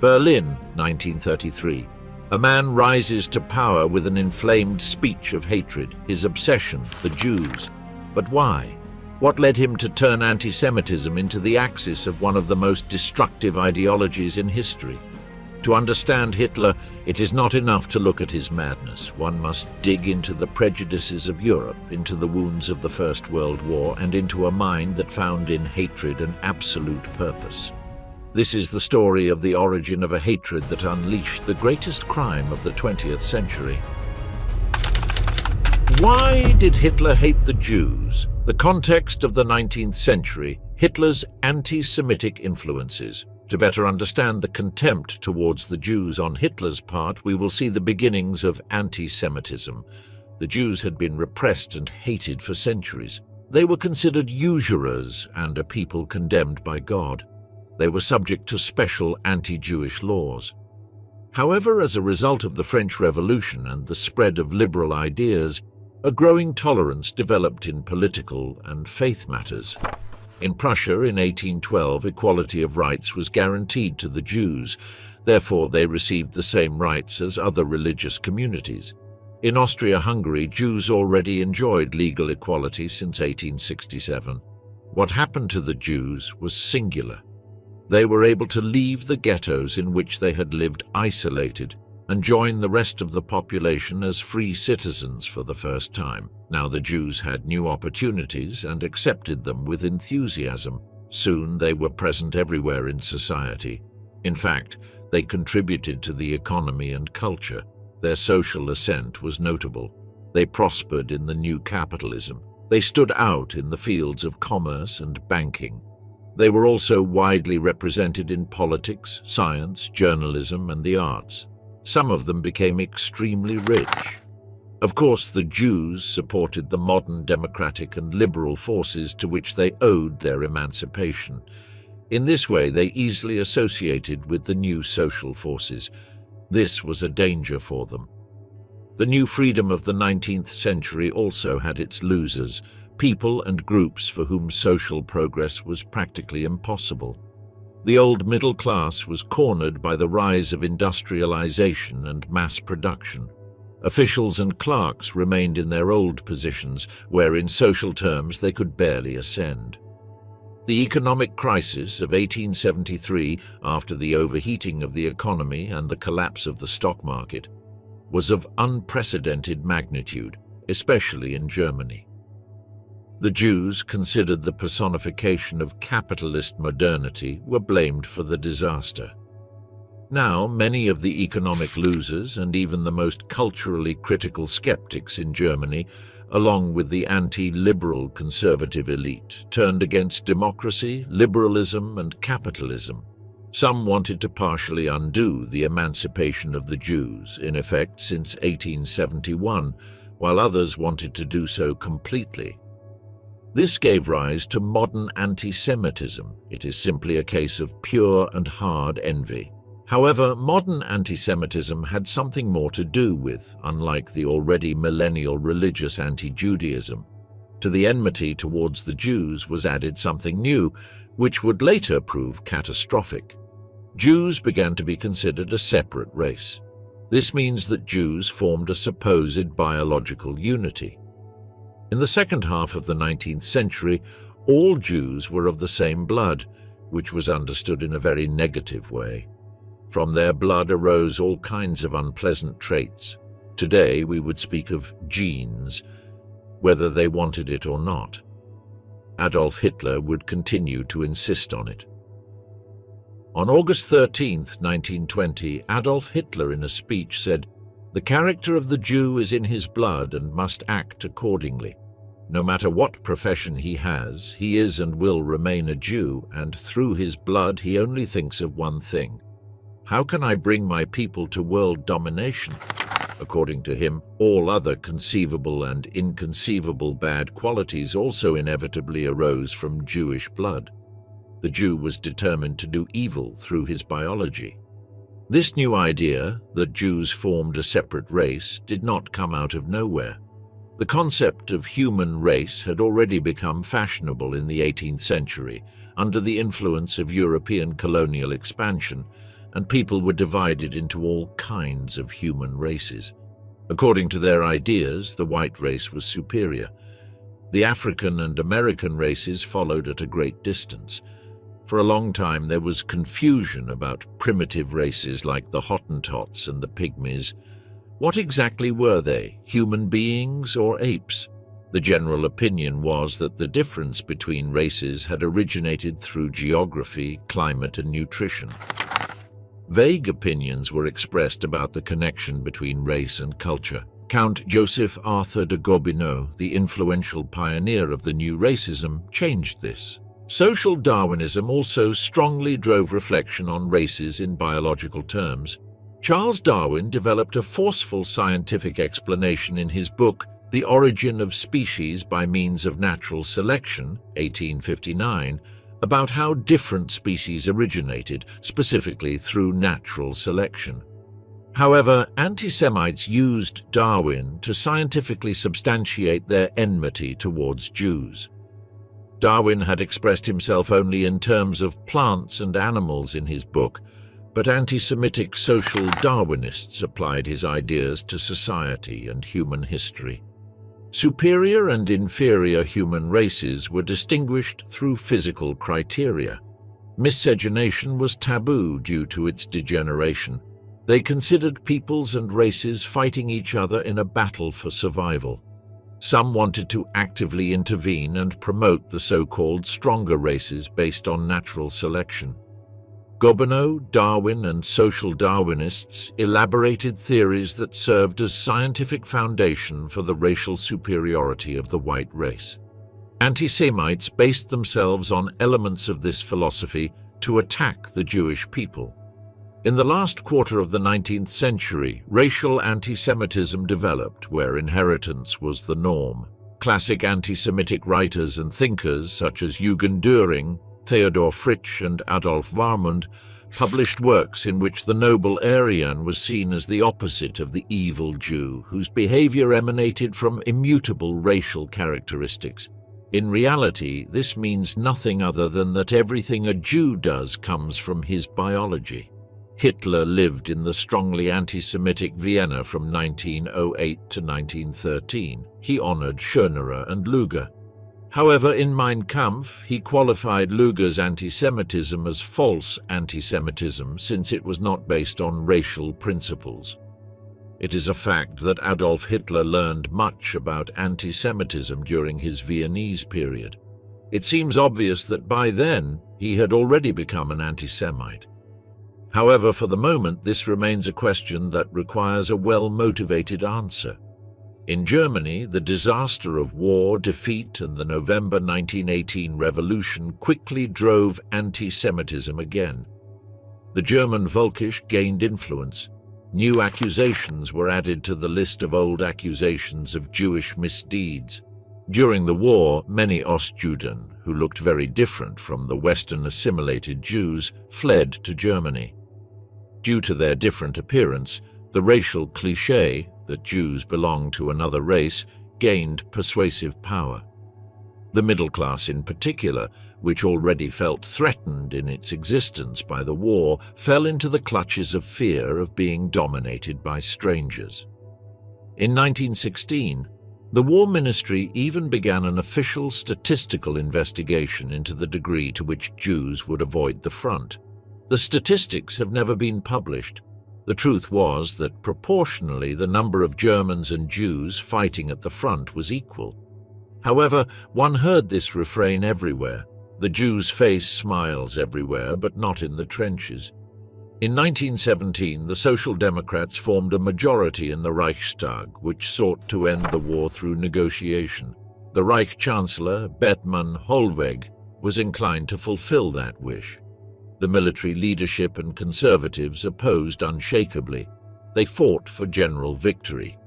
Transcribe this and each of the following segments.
Berlin, 1933. A man rises to power with an inflamed speech of hatred, his obsession, the Jews. But why? What led him to turn antisemitism into the axis of one of the most destructive ideologies in history? To understand Hitler, it is not enough to look at his madness. One must dig into the prejudices of Europe, into the wounds of the First World War, and into a mind that found in hatred an absolute purpose. This is the story of the origin of a hatred that unleashed the greatest crime of the 20th century. Why did Hitler hate the Jews? The context of the 19th century, Hitler's anti-Semitic influences. To better understand the contempt towards the Jews on Hitler's part, we will see the beginnings of anti-Semitism. The Jews had been repressed and hated for centuries. They were considered usurers and a people condemned by God. They were subject to special anti-Jewish laws. However, as a result of the French Revolution and the spread of liberal ideas, a growing tolerance developed in political and faith matters. In Prussia, in 1812, equality of rights was guaranteed to the Jews. Therefore, they received the same rights as other religious communities. In Austria-Hungary, Jews already enjoyed legal equality since 1867. What happened to the Jews was singular. They were able to leave the ghettos in which they had lived isolated and join the rest of the population as free citizens for the first time. Now the Jews had new opportunities and accepted them with enthusiasm. Soon they were present everywhere in society. In fact, they contributed to the economy and culture. Their social ascent was notable. They prospered in the new capitalism. They stood out in the fields of commerce and banking. They were also widely represented in politics, science, journalism, and the arts. Some of them became extremely rich. Of course, the Jews supported the modern democratic and liberal forces to which they owed their emancipation. In this way, they easily associated with the new social forces. This was a danger for them. The new freedom of the 19th century also had its losers, people and groups for whom social progress was practically impossible. The old middle class was cornered by the rise of industrialization and mass production. Officials and clerks remained in their old positions, where in social terms they could barely ascend. The economic crisis of 1873, after the overheating of the economy and the collapse of the stock market, was of unprecedented magnitude, especially in Germany. The Jews, considered the personification of capitalist modernity, were blamed for the disaster. Now, many of the economic losers and even the most culturally critical skeptics in Germany, along with the anti-liberal conservative elite, turned against democracy, liberalism, and capitalism. Some wanted to partially undo the emancipation of the Jews, in effect since 1871, while others wanted to do so completely. This gave rise to modern anti-Semitism. It is simply a case of pure and hard envy. However, modern anti-Semitism had something more to do with, unlike the already millennial religious anti-Judaism. To the enmity towards the Jews was added something new, which would later prove catastrophic. Jews began to be considered a separate race. This means that Jews formed a supposed biological unity. In the second half of the 19th century, all Jews were of the same blood, which was understood in a very negative way. From their blood arose all kinds of unpleasant traits. Today we would speak of genes, whether they wanted it or not. Adolf Hitler would continue to insist on it. On August 13, 1920, Adolf Hitler in a speech said, "The character of the Jew is in his blood and must act accordingly. No matter what profession he has, he is and will remain a Jew, and through his blood he only thinks of one thing. How can I bring my people to world domination?" According to him, all other conceivable and inconceivable bad qualities also inevitably arose from Jewish blood. The Jew was determined to do evil through his biology. This new idea, that Jews formed a separate race, did not come out of nowhere. The concept of human race had already become fashionable in the 18th century under the influence of European colonial expansion, and people were divided into all kinds of human races. According to their ideas, the white race was superior. The African and American races followed at a great distance. For a long time, there was confusion about primitive races like the Hottentots and the Pygmies. What exactly were they, human beings or apes? The general opinion was that the difference between races had originated through geography, climate, and nutrition. Vague opinions were expressed about the connection between race and culture. Count Joseph Arthur de Gobineau, the influential pioneer of the new racism, changed this. Social Darwinism also strongly drove reflection on races in biological terms. Charles Darwin developed a forceful scientific explanation in his book, The Origin of Species by Means of Natural Selection, 1859, about how different species originated, specifically through natural selection. However, anti-Semites used Darwin to scientifically substantiate their enmity towards Jews. Darwin had expressed himself only in terms of plants and animals in his book, but anti-Semitic social Darwinists applied his ideas to society and human history. Superior and inferior human races were distinguished through physical criteria. Miscegenation was taboo due to its degeneration. They considered peoples and races fighting each other in a battle for survival. Some wanted to actively intervene and promote the so-called stronger races based on natural selection. Gobineau, Darwin, and social Darwinists elaborated theories that served as scientific foundation for the racial superiority of the white race. Anti-Semites based themselves on elements of this philosophy to attack the Jewish people. In the last quarter of the 19th century, racial anti-Semitism developed where inheritance was the norm. Classic anti-Semitic writers and thinkers such as Eugen Dühring, Theodor Fritsch, and Adolf Warmund published works in which the noble Aryan was seen as the opposite of the evil Jew, whose behavior emanated from immutable racial characteristics. In reality, this means nothing other than that everything a Jew does comes from his biology. Hitler lived in the strongly anti-Semitic Vienna from 1908 to 1913. He honored Schönerer and Luger. However, in Mein Kampf, he qualified Luger's anti-Semitism as false anti-Semitism since it was not based on racial principles. It is a fact that Adolf Hitler learned much about anti-Semitism during his Viennese period. It seems obvious that by then he had already become an anti-Semite. However, for the moment, this remains a question that requires a well-motivated answer. In Germany, the disaster of war, defeat, and the November 1918 revolution quickly drove anti-Semitism again. The German Völkisch gained influence. New accusations were added to the list of old accusations of Jewish misdeeds. During the war, many Ostjuden, who looked very different from the Western assimilated Jews, fled to Germany. Due to their different appearance, the racial cliché that Jews belong to another race gained persuasive power. The middle class in particular, which already felt threatened in its existence by the war, fell into the clutches of fear of being dominated by strangers. In 1916, the War Ministry even began an official statistical investigation into the degree to which Jews would avoid the front. The statistics have never been published. The truth was that proportionally the number of Germans and Jews fighting at the front was equal. However, one heard this refrain everywhere. The Jew's face smiles everywhere, but not in the trenches. In 1917, the Social Democrats formed a majority in the Reichstag, which sought to end the war through negotiation. The Reich Chancellor, Bethmann Hollweg, was inclined to fulfill that wish. The military leadership and conservatives opposed unshakably. They fought for general victory.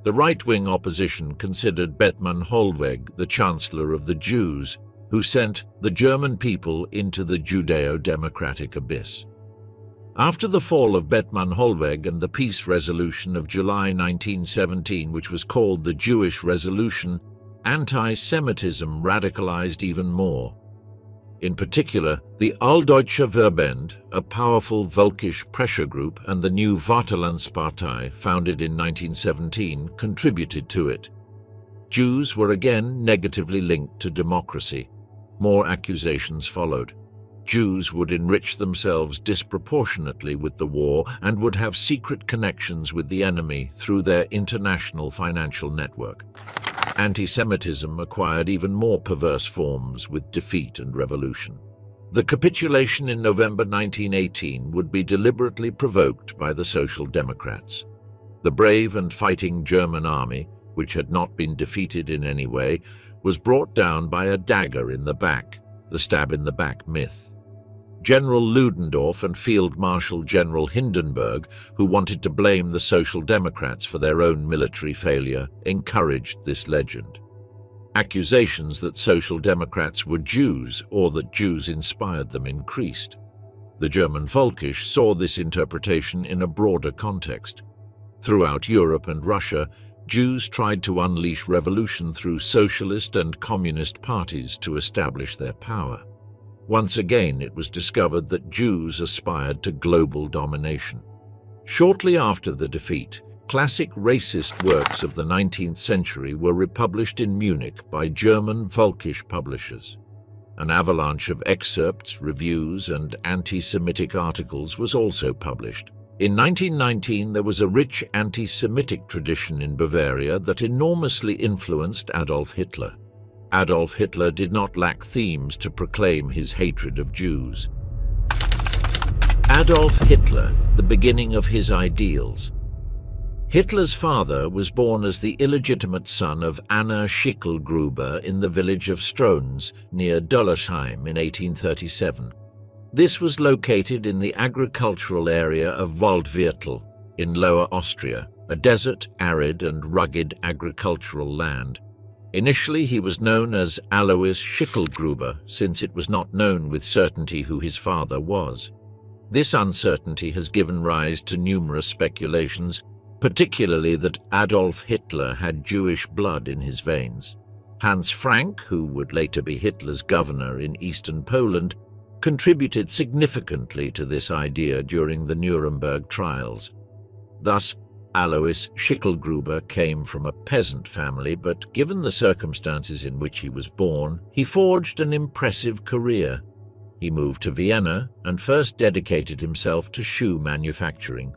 The right-wing opposition considered Bethmann Hollweg the Chancellor of the Jews, who sent the German people into the Judeo-democratic abyss. After the fall of Bethmann Hollweg and the peace resolution of July 1917, which was called the Jewish Resolution, anti-Semitism radicalized even more. In particular, the Alldeutscher Verband, a powerful Völkisch pressure group, and the new Vaterlandspartei, founded in 1917, contributed to it. Jews were again negatively linked to democracy. More accusations followed. Jews would enrich themselves disproportionately with the war and would have secret connections with the enemy through their international financial network. Antisemitism acquired even more perverse forms with defeat and revolution. The capitulation in November 1918 would be deliberately provoked by the Social Democrats. The brave and fighting German army, which had not been defeated in any way, was brought down by a dagger in the back, the stab-in-the-back myth. General Ludendorff and Field Marshal General Hindenburg, who wanted to blame the Social Democrats for their own military failure, encouraged this legend. Accusations that Social Democrats were Jews or that Jews inspired them increased. The German Völkisch saw this interpretation in a broader context. Throughout Europe and Russia, Jews tried to unleash revolution through socialist and communist parties to establish their power. Once again, it was discovered that Jews aspired to global domination. Shortly after the defeat, classic racist works of the 19th century were republished in Munich by German Völkisch publishers. An avalanche of excerpts, reviews, and anti-Semitic articles was also published. In 1919, there was a rich anti-Semitic tradition in Bavaria that enormously influenced Adolf Hitler. Adolf Hitler did not lack themes to proclaim his hatred of Jews. Adolf Hitler, the beginning of his ideals. Hitler's father was born as the illegitimate son of Anna Schicklgruber in the village of Strones, near Döllersheim, in 1837. This was located in the agricultural area of Waldviertel, in Lower Austria, a desert, arid, and rugged agricultural land. Initially, he was known as Alois Schicklgruber, since it was not known with certainty who his father was. This uncertainty has given rise to numerous speculations, particularly that Adolf Hitler had Jewish blood in his veins. Hans Frank, who would later be Hitler's governor in eastern Poland, contributed significantly to this idea during the Nuremberg trials. Thus, Alois Schicklgruber came from a peasant family, but given the circumstances in which he was born, he forged an impressive career. He moved to Vienna and first dedicated himself to shoe manufacturing.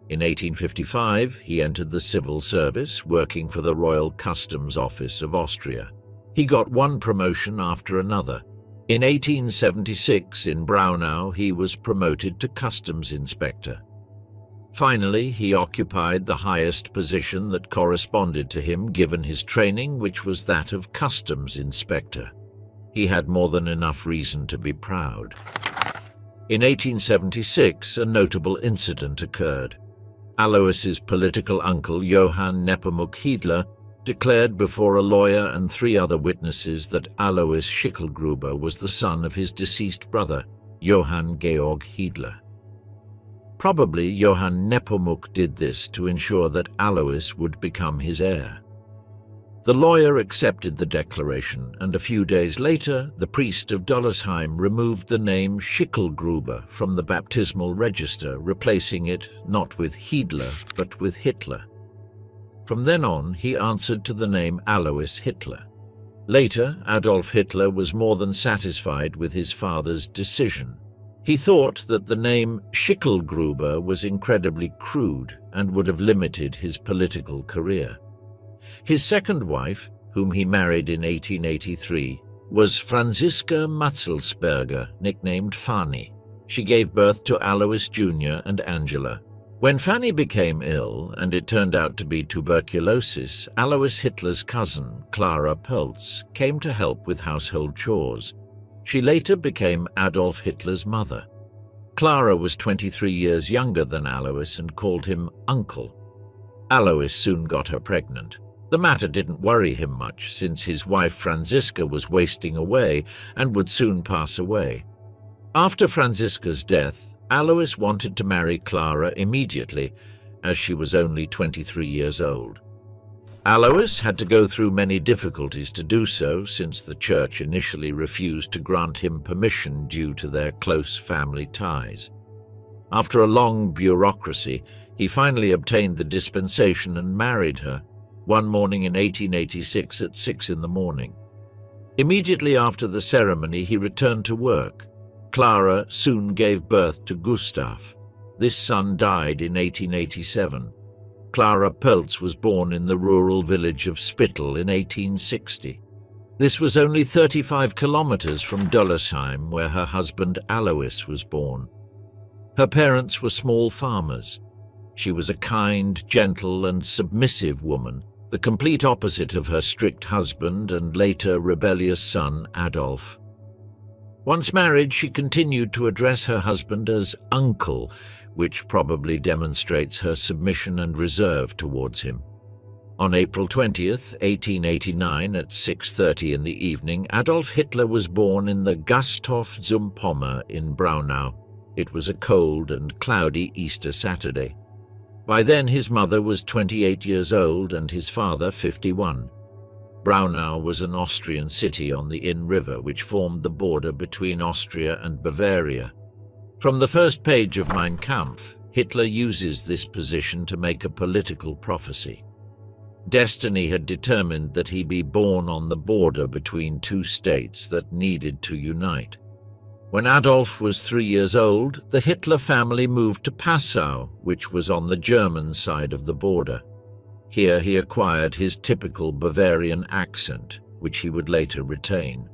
In 1855, he entered the civil service, working for the Royal Customs Office of Austria. He got one promotion after another. In 1876, in Braunau, he was promoted to customs inspector. Finally, he occupied the highest position that corresponded to him given his training, which was that of customs inspector. He had more than enough reason to be proud. In 1876, a notable incident occurred. Alois's political uncle, Johann Nepomuk Hiedler, declared before a lawyer and 3 other witnesses that Alois Schicklgruber was the son of his deceased brother, Johann Georg Hiedler. Probably Johann Nepomuk did this to ensure that Alois would become his heir. The lawyer accepted the declaration, and a few days later, the priest of Döllersheim removed the name Schicklgruber from the baptismal register, replacing it not with Hiedler, but with Hitler. From then on, he answered to the name Alois Hitler. Later, Adolf Hitler was more than satisfied with his father's decision. He thought that the name Schicklgruber was incredibly crude and would have limited his political career. His second wife, whom he married in 1883, was Franziska Matzelsberger, nicknamed Fanny. She gave birth to Alois Jr. and Angela. When Fanny became ill, and it turned out to be tuberculosis, Alois Hitler's cousin, Clara Pölz, came to help with household chores. She later became Adolf Hitler's mother. Clara was 23 years younger than Alois and called him uncle. Alois soon got her pregnant. The matter didn't worry him much, since his wife Franziska was wasting away and would soon pass away. After Franziska's death, Alois wanted to marry Clara immediately, as she was only 23 years old. Alois had to go through many difficulties to do so, since the church initially refused to grant him permission due to their close family ties. After a long bureaucracy, he finally obtained the dispensation and married her, one morning in 1886 at 6 in the morning. Immediately after the ceremony, he returned to work. Clara soon gave birth to Gustav. This son died in 1887. Clara Pölz was born in the rural village of Spittel in 1860. This was only 35 kilometers from Döllersheim, where her husband Alois was born. Her parents were small farmers. She was a kind, gentle, and submissive woman, the complete opposite of her strict husband and later rebellious son Adolf. Once married, she continued to address her husband as uncle, which probably demonstrates her submission and reserve towards him. On April 20th, 1889, at 6:30 in the evening, Adolf Hitler was born in the Gasthof zum Pommer in Braunau. It was a cold and cloudy Easter Saturday. By then his mother was 28 years old and his father 51. Braunau was an Austrian city on the Inn River which formed the border between Austria and Bavaria. From the first page of Mein Kampf, Hitler uses this position to make a political prophecy. Destiny had determined that he be born on the border between two states that needed to unite. When Adolf was 3 years old, the Hitler family moved to Passau, which was on the German side of the border. Here he acquired his typical Bavarian accent, which he would later retain.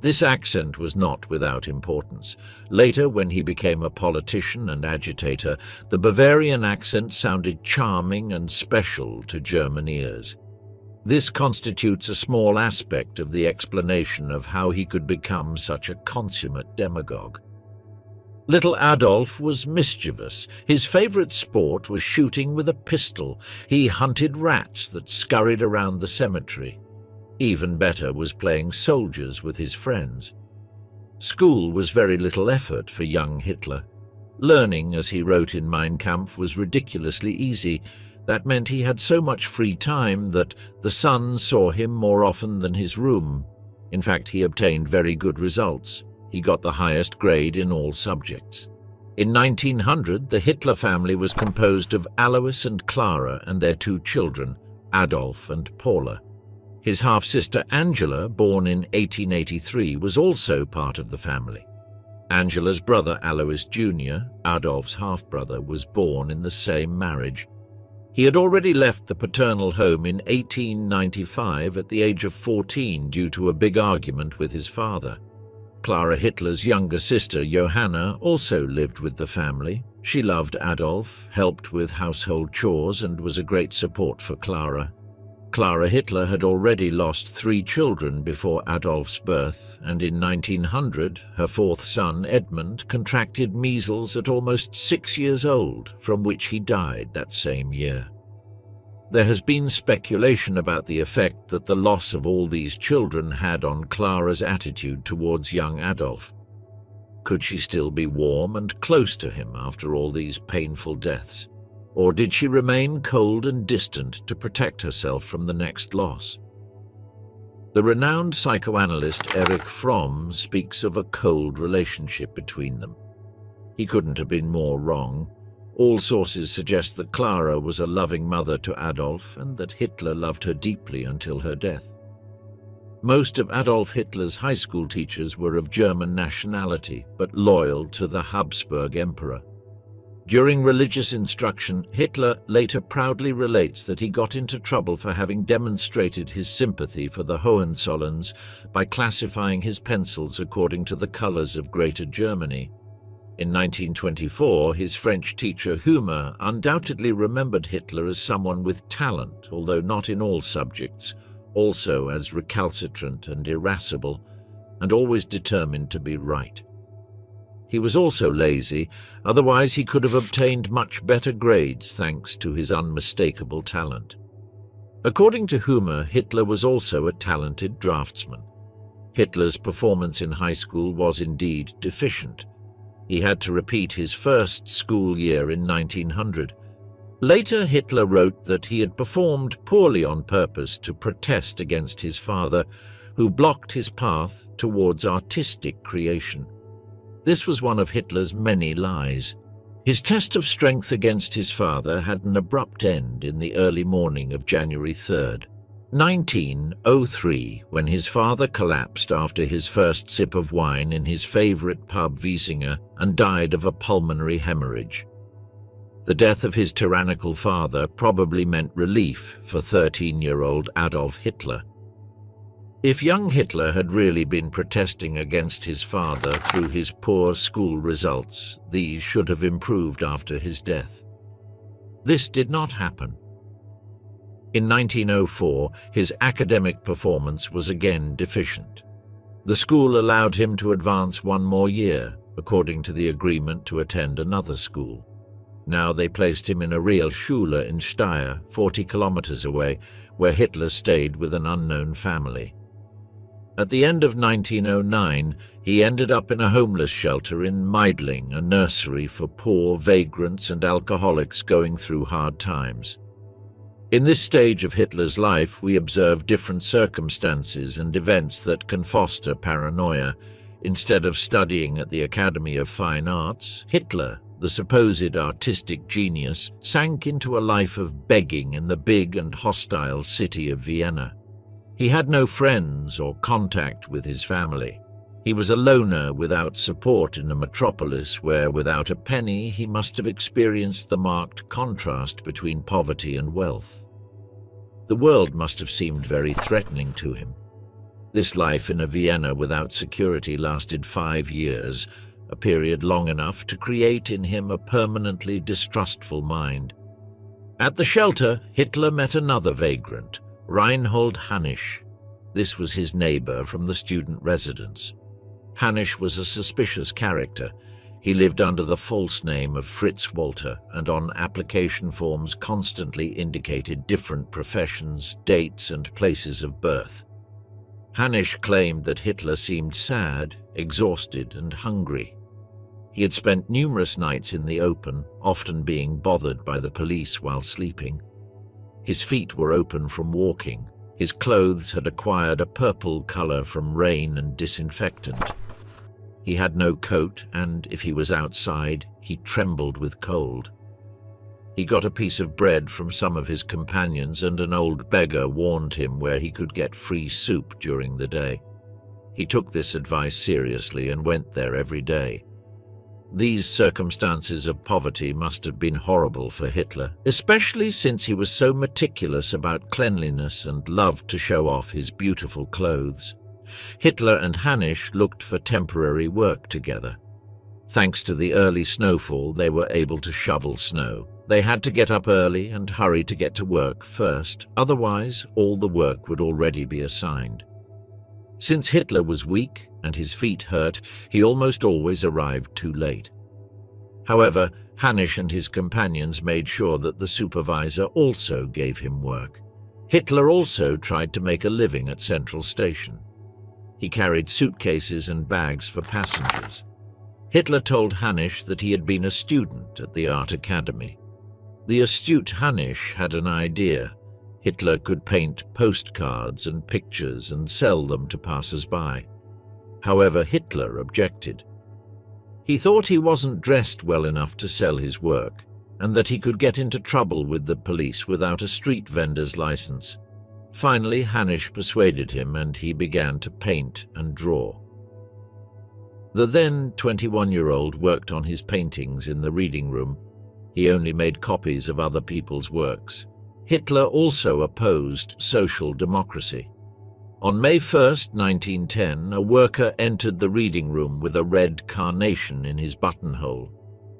This accent was not without importance. Later, when he became a politician and agitator, the Bavarian accent sounded charming and special to German ears. This constitutes a small aspect of the explanation of how he could become such a consummate demagogue. Little Adolf was mischievous. His favorite sport was shooting with a pistol. He hunted rats that scurried around the cemetery. Even better was playing soldiers with his friends. School was very little effort for young Hitler. Learning, as he wrote in Mein Kampf, was ridiculously easy. That meant he had so much free time that the sun saw him more often than his room. In fact, he obtained very good results. He got the highest grade in all subjects. In 1900, the Hitler family was composed of Alois and Clara and their 2 children, Adolf and Paula. His half-sister Angela, born in 1883, was also part of the family. Angela's brother Alois Jr., Adolf's half-brother, was born in the same marriage. He had already left the paternal home in 1895 at the age of 14 due to a big argument with his father. Clara Hitler's younger sister, Johanna, also lived with the family. She loved Adolf, helped with household chores, and was a great support for Clara. Clara Hitler had already lost 3 children before Adolf's birth, and in 1900, her 4th son, Edmund, contracted measles at almost 6 years old, from which he died that same year. There has been speculation about the effect that the loss of all these children had on Clara's attitude towards young Adolf. Could she still be warm and close to him after all these painful deaths? Or did she remain cold and distant to protect herself from the next loss? The renowned psychoanalyst Erich Fromm speaks of a cold relationship between them. He couldn't have been more wrong. All sources suggest that Clara was a loving mother to Adolf and that Hitler loved her deeply until her death. Most of Adolf Hitler's high school teachers were of German nationality, but loyal to the Habsburg Emperor. During religious instruction, Hitler later proudly relates that he got into trouble for having demonstrated his sympathy for the Hohenzollerns by classifying his pencils according to the colors of Greater Germany. In 1924, his French teacher Humer undoubtedly remembered Hitler as someone with talent, although not in all subjects, also as recalcitrant and irascible, and always determined to be right. He was also lazy, otherwise he could have obtained much better grades thanks to his unmistakable talent. According to Humer, Hitler was also a talented draftsman. Hitler's performance in high school was indeed deficient. He had to repeat his first school year in 1900. Later, Hitler wrote that he had performed poorly on purpose to protest against his father, who blocked his path towards artistic creation. This was one of Hitler's many lies. His test of strength against his father had an abrupt end in the early morning of January 3rd, 1903, when his father collapsed after his first sip of wine in his favorite pub Wiesinger and died of a pulmonary hemorrhage. The death of his tyrannical father probably meant relief for 13-year-old Adolf Hitler. If young Hitler had really been protesting against his father through his poor school results, these should have improved after his death. This did not happen. In 1904, his academic performance was again deficient. The school allowed him to advance one more year, according to the agreement to attend another school. Now they placed him in a Realschule in Steyr, 40 kilometers away, where Hitler stayed with an unknown family. At the end of 1909, he ended up in a homeless shelter in Meidling, a nursery for poor vagrants and alcoholics going through hard times. In this stage of Hitler's life, we observe different circumstances and events that can foster paranoia. Instead of studying at the Academy of Fine Arts, Hitler, the supposed artistic genius, sank into a life of begging in the big and hostile city of Vienna. He had no friends or contact with his family. He was a loner without support in a metropolis where, without a penny, he must have experienced the marked contrast between poverty and wealth. The world must have seemed very threatening to him. This life in a Vienna without security lasted 5 years, a period long enough to create in him a permanently distrustful mind. At the shelter, Hitler met another vagrant, Reinhold Hannisch. This was his neighbor from the student residence. Hannisch was a suspicious character. He lived under the false name of Fritz Walter and on application forms constantly indicated different professions, dates, and places of birth. Hannisch claimed that Hitler seemed sad, exhausted, and hungry. He had spent numerous nights in the open, often being bothered by the police while sleeping. His feet were open from walking. His clothes had acquired a purple color from rain and disinfectant. He had no coat, and if he was outside, he trembled with cold. He got a piece of bread from some of his companions, and an old beggar warned him where he could get free soup during the day. He took this advice seriously and went there every day. These circumstances of poverty must have been horrible for Hitler, especially since he was so meticulous about cleanliness and loved to show off his beautiful clothes. Hitler and Hannisch looked for temporary work together. Thanks to the early snowfall, they were able to shovel snow. They had to get up early and hurry to get to work first, otherwise all the work would already be assigned. Since Hitler was weak and his feet hurt, he almost always arrived too late. However, Hannisch and his companions made sure that the supervisor also gave him work. Hitler also tried to make a living at Central Station. He carried suitcases and bags for passengers. Hitler told Hannisch that he had been a student at the Art Academy. The astute Hannisch had an idea. Hitler could paint postcards and pictures and sell them to passers-by. However, Hitler objected. He thought he wasn't dressed well enough to sell his work, and that he could get into trouble with the police without a street vendor's license. Finally, Hannisch persuaded him, and he began to paint and draw. The then 21-year-old worked on his paintings in the reading room. He only made copies of other people's works. Hitler also opposed social democracy. On May 1, 1910, a worker entered the reading room with a red carnation in his buttonhole.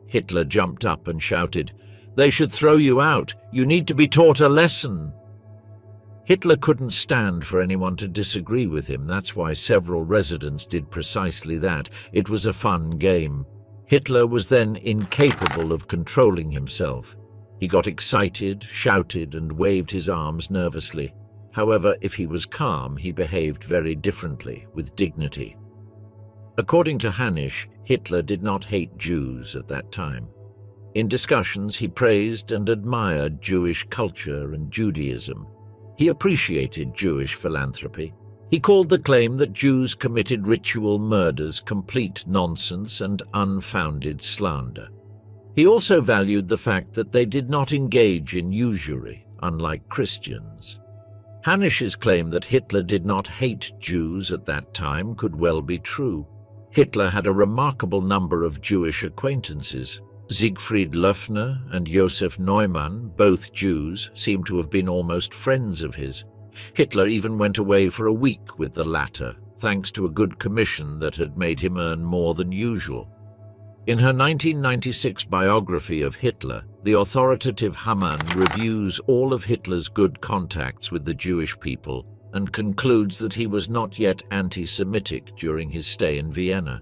Hitler jumped up and shouted, "They should throw you out. You need to be taught a lesson." Hitler couldn't stand for anyone to disagree with him. That's why several residents did precisely that. It was a fun game. Hitler was then incapable of controlling himself. He got excited, shouted, and waved his arms nervously. However, if he was calm, he behaved very differently, with dignity. According to Hannisch, Hitler did not hate Jews at that time. In discussions, he praised and admired Jewish culture and Judaism. He appreciated Jewish philanthropy. He called the claim that Jews committed ritual murders complete nonsense and unfounded slander. He also valued the fact that they did not engage in usury, unlike Christians. Hanish's claim that Hitler did not hate Jews at that time could well be true. Hitler had a remarkable number of Jewish acquaintances. Siegfried Löffner and Josef Neumann, both Jews, seem to have been almost friends of his. Hitler even went away for a week with the latter, thanks to a good commission that had made him earn more than usual. In her 1996 biography of Hitler, the authoritative Hamann reviews all of Hitler's good contacts with the Jewish people and concludes that he was not yet anti-Semitic during his stay in Vienna.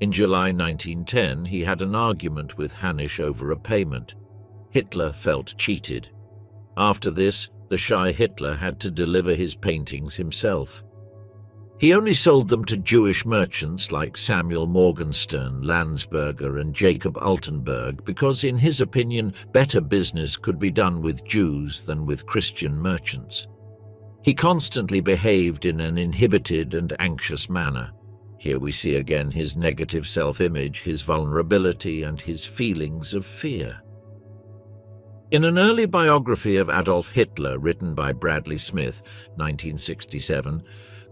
In July 1910, he had an argument with Hanisch over a payment. Hitler felt cheated. After this, the shy Hitler had to deliver his paintings himself. He only sold them to Jewish merchants like Samuel Morgenstern, Landsberger, and Jacob Altenburg because, in his opinion, better business could be done with Jews than with Christian merchants. He constantly behaved in an inhibited and anxious manner. Here we see again his negative self-image, his vulnerability, and his feelings of fear. In an early biography of Adolf Hitler written by Bradley Smith, 1967,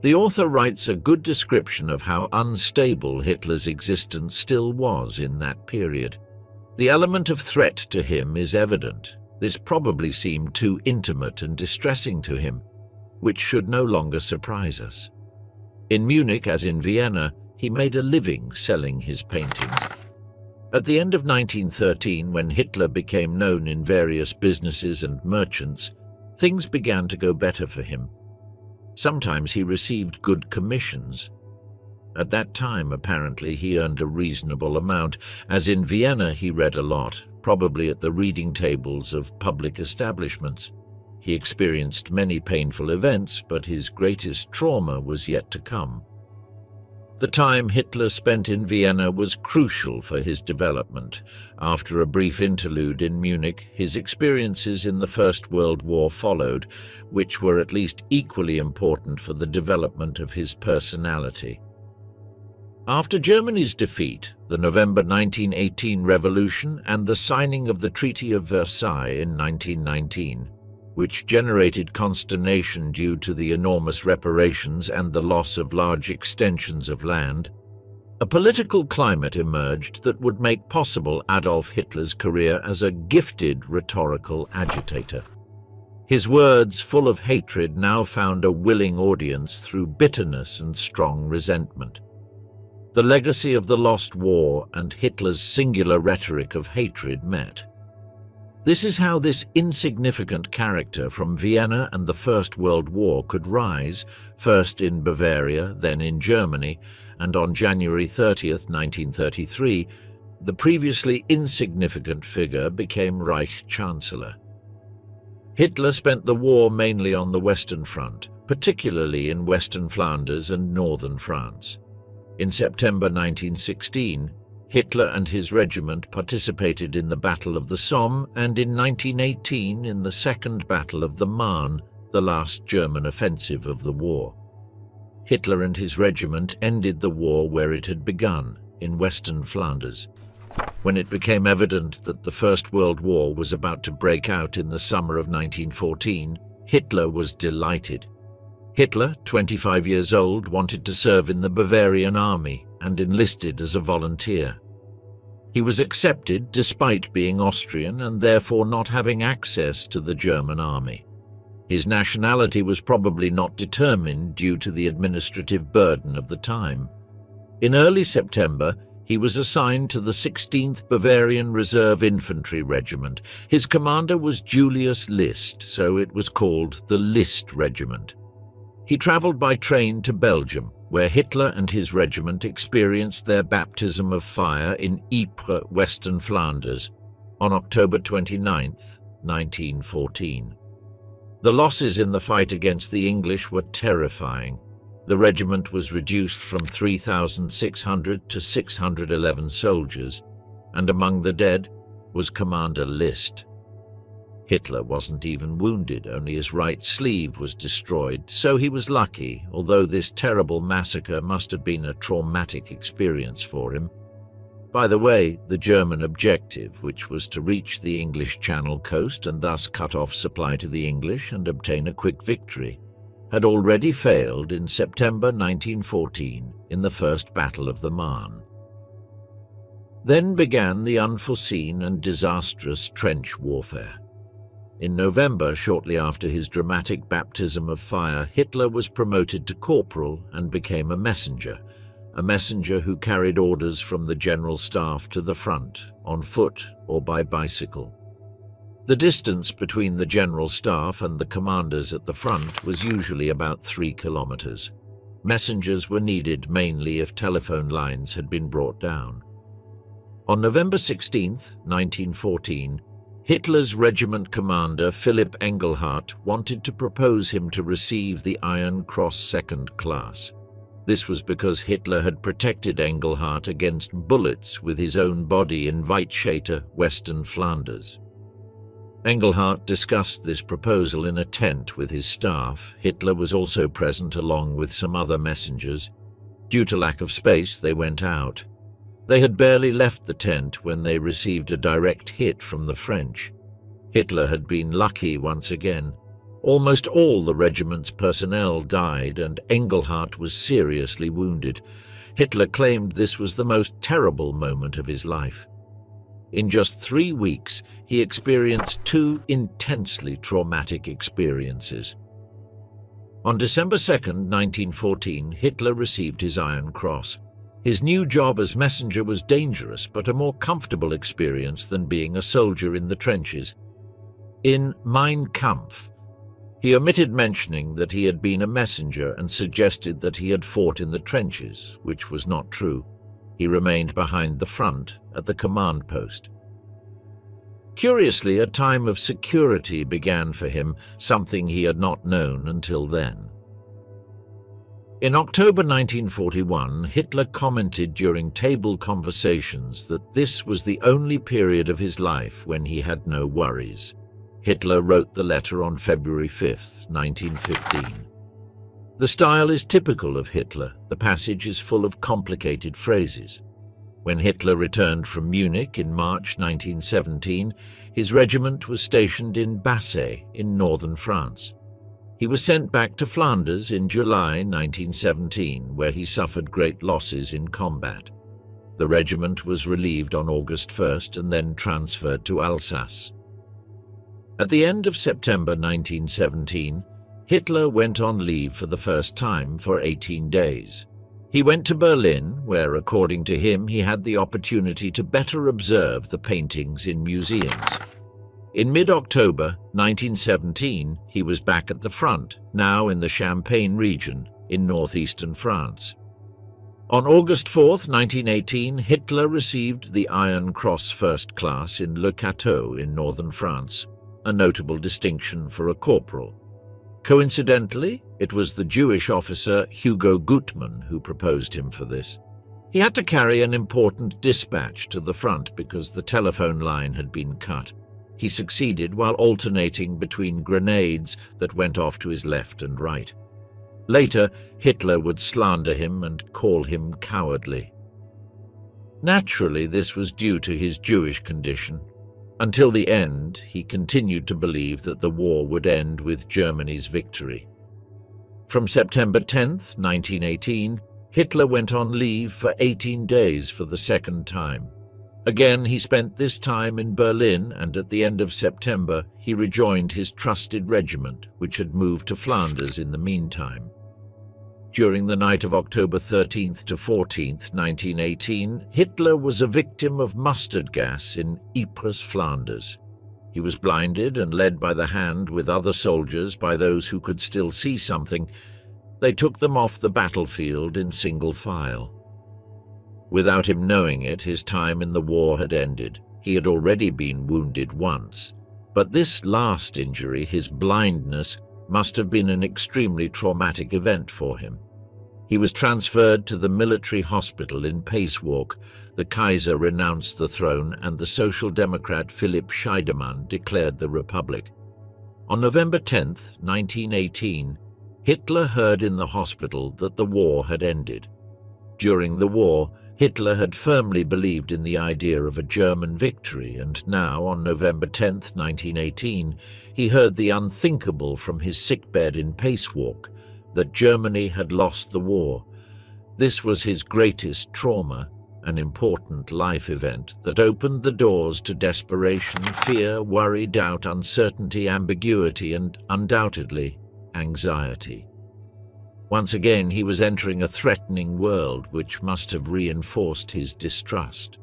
the author writes a good description of how unstable Hitler's existence still was in that period. The element of threat to him is evident. This probably seemed too intimate and distressing to him, which should no longer surprise us. In Munich, as in Vienna, he made a living selling his paintings. At the end of 1913, when Hitler became known in various businesses and merchants, things began to go better for him. Sometimes he received good commissions. At that time, apparently, he earned a reasonable amount, as in Vienna he read a lot, probably at the reading tables of public establishments. He experienced many painful events, but his greatest trauma was yet to come. The time Hitler spent in Vienna was crucial for his development. After a brief interlude in Munich, his experiences in the First World War followed, which were at least equally important for the development of his personality. After Germany's defeat, the November 1918 revolution, and the signing of the Treaty of Versailles in 1919, which generated consternation due to the enormous reparations and the loss of large extensions of land, a political climate emerged that would make possible Adolf Hitler's career as a gifted rhetorical agitator. His words, full of hatred, now found a willing audience through bitterness and strong resentment. The legacy of the lost war and Hitler's singular rhetoric of hatred met. This is how this insignificant character from Vienna and the First World War could rise, first in Bavaria, then in Germany, and on January 30th, 1933, the previously insignificant figure became Reich Chancellor. Hitler spent the war mainly on the Western Front, particularly in Western Flanders and northern France. In September 1916, Hitler and his regiment participated in the Battle of the Somme and in 1918 in the Second Battle of the Marne, the last German offensive of the war. Hitler and his regiment ended the war where it had begun, in Western Flanders. When it became evident that the First World War was about to break out in the summer of 1914, Hitler was delighted. Hitler, 25 years old, wanted to serve in the Bavarian army and enlisted as a volunteer. He was accepted despite being Austrian and therefore not having access to the German army. His nationality was probably not determined due to the administrative burden of the time. In early September, he was assigned to the 16th Bavarian Reserve Infantry Regiment. His commander was Julius List, so it was called the List Regiment. He traveled by train to Belgium, where Hitler and his regiment experienced their baptism of fire in Ypres, Western Flanders, on October 29, 1914. The losses in the fight against the English were terrifying. The regiment was reduced from 3,600 to 611 soldiers, and among the dead, was Commander List. Hitler wasn't even wounded, only his right sleeve was destroyed, so he was lucky, although this terrible massacre must have been a traumatic experience for him. By the way, the German objective, which was to reach the English Channel coast and thus cut off supply to the English and obtain a quick victory, had already failed in September 1914 in the First Battle of the Marne. Then began the unforeseen and disastrous trench warfare. In November, shortly after his dramatic baptism of fire, Hitler was promoted to corporal and became a messenger who carried orders from the general staff to the front, on foot or by bicycle. The distance between the general staff and the commanders at the front was usually about 3 kilometers. Messengers were needed mainly if telephone lines had been brought down. On November 16, 1914, Hitler's regiment commander Philipp Engelhardt wanted to propose him to receive the Iron Cross Second Class. This was because Hitler had protected Engelhardt against bullets with his own body in Weitscheter, Western Flanders. Engelhardt discussed this proposal in a tent with his staff. Hitler was also present along with some other messengers. Due to lack of space, they went out. They had barely left the tent when they received a direct hit from the French. Hitler had been lucky once again. Almost all the regiment's personnel died and Engelhardt was seriously wounded. Hitler claimed this was the most terrible moment of his life. In just 3 weeks, he experienced 2 intensely traumatic experiences. On December 2, 1914, Hitler received his Iron Cross. His new job as messenger was dangerous, but a more comfortable experience than being a soldier in the trenches. In Mein Kampf, he omitted mentioning that he had been a messenger and suggested that he had fought in the trenches, which was not true. He remained behind the front at the command post. Curiously, a time of security began for him, something he had not known until then. In October 1941, Hitler commented during table conversations that this was the only period of his life when he had no worries. Hitler wrote the letter on February 5, 1915. The style is typical of Hitler. The passage is full of complicated phrases. When Hitler returned from Munich in March 1917, his regiment was stationed in Bassée in northern France. He was sent back to Flanders in July 1917, where he suffered great losses in combat. The regiment was relieved on August 1st and then transferred to Alsace. At the end of September 1917, Hitler went on leave for the first time for 18 days. He went to Berlin, where, according to him, he had the opportunity to better observe the paintings in museums. In mid-October 1917, he was back at the front, now in the Champagne region in northeastern France. On August 4, 1918, Hitler received the Iron Cross First Class in Le Cateau in northern France, a notable distinction for a corporal. Coincidentally, it was the Jewish officer Hugo Gutmann who proposed him for this. He had to carry an important dispatch to the front because the telephone line had been cut. He succeeded while alternating between grenades that went off to his left and right. Later, Hitler would slander him and call him cowardly. Naturally, this was due to his Jewish condition. Until the end, he continued to believe that the war would end with Germany's victory. From September 10, 1918, Hitler went on leave for 18 days for the second time. Again, he spent this time in Berlin, and at the end of September, he rejoined his trusted regiment, which had moved to Flanders in the meantime. During the night of October 13th to 14th, 1918, Hitler was a victim of mustard gas in Ypres, Flanders. He was blinded and led by the hand with other soldiers by those who could still see something. They took them off the battlefield in single file. Without him knowing it, his time in the war had ended. He had already been wounded once. But this last injury, his blindness, must have been an extremely traumatic event for him. He was transferred to the military hospital in Pacewalk. The Kaiser renounced the throne and the Social Democrat Philipp Scheidemann declared the Republic. On November 10, 1918, Hitler heard in the hospital that the war had ended. During the war, Hitler had firmly believed in the idea of a German victory, and now, on November 10, 1918, he heard the unthinkable from his sickbed in Pacewalk, that Germany had lost the war. This was his greatest trauma, an important life event that opened the doors to desperation, fear, worry, doubt, uncertainty, ambiguity, and, undoubtedly, anxiety. Once again, he was entering a threatening world which must have reinforced his distrust.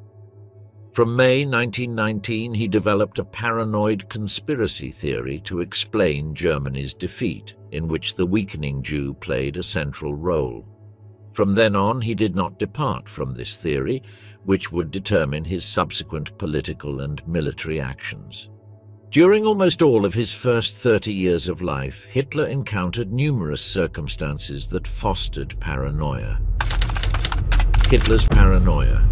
From May 1919, he developed a paranoid conspiracy theory to explain Germany's defeat, in which the weakening Jew played a central role. From then on, he did not depart from this theory, which would determine his subsequent political and military actions. During almost all of his first 30 years of life, Hitler encountered numerous circumstances that fostered paranoia. Hitler's paranoia.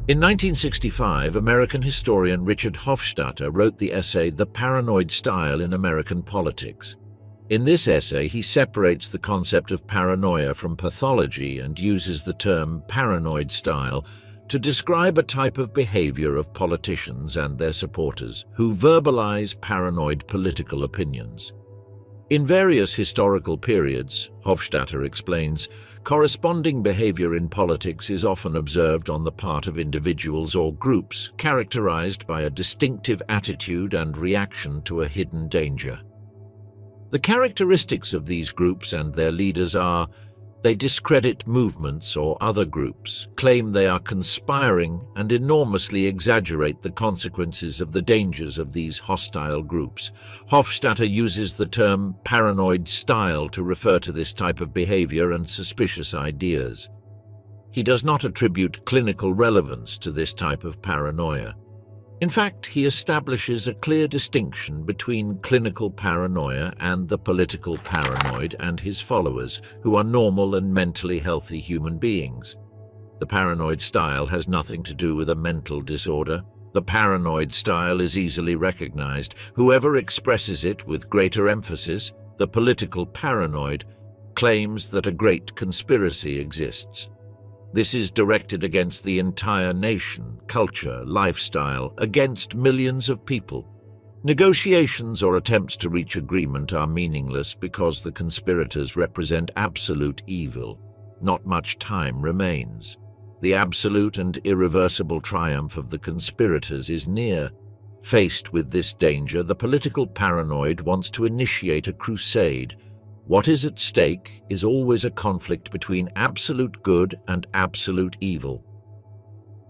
In 1965, American historian Richard Hofstadter wrote the essay The Paranoid Style in American Politics. In this essay, he separates the concept of paranoia from pathology and uses the term paranoid style to describe a type of behavior of politicians and their supporters who verbalize paranoid political opinions. In various historical periods, Hofstadter explains, corresponding behavior in politics is often observed on the part of individuals or groups characterized by a distinctive attitude and reaction to a hidden danger. The characteristics of these groups and their leaders are: they discredit movements or other groups, claim they are conspiring, and enormously exaggerate the consequences of the dangers of these hostile groups. Hofstadter uses the term paranoid style to refer to this type of behavior and suspicious ideas. He does not attribute clinical relevance to this type of paranoia. In fact, he establishes a clear distinction between clinical paranoia and the political paranoid and his followers, who are normal and mentally healthy human beings. The paranoid style has nothing to do with a mental disorder. The paranoid style is easily recognized. Whoever expresses it with greater emphasis, the political paranoid, claims that a great conspiracy exists. This is directed against the entire nation, culture, lifestyle, against millions of people. Negotiations or attempts to reach agreement are meaningless because the conspirators represent absolute evil. Not much time remains. The absolute and irreversible triumph of the conspirators is near. Faced with this danger, the political paranoid wants to initiate a crusade. What is at stake is always a conflict between absolute good and absolute evil.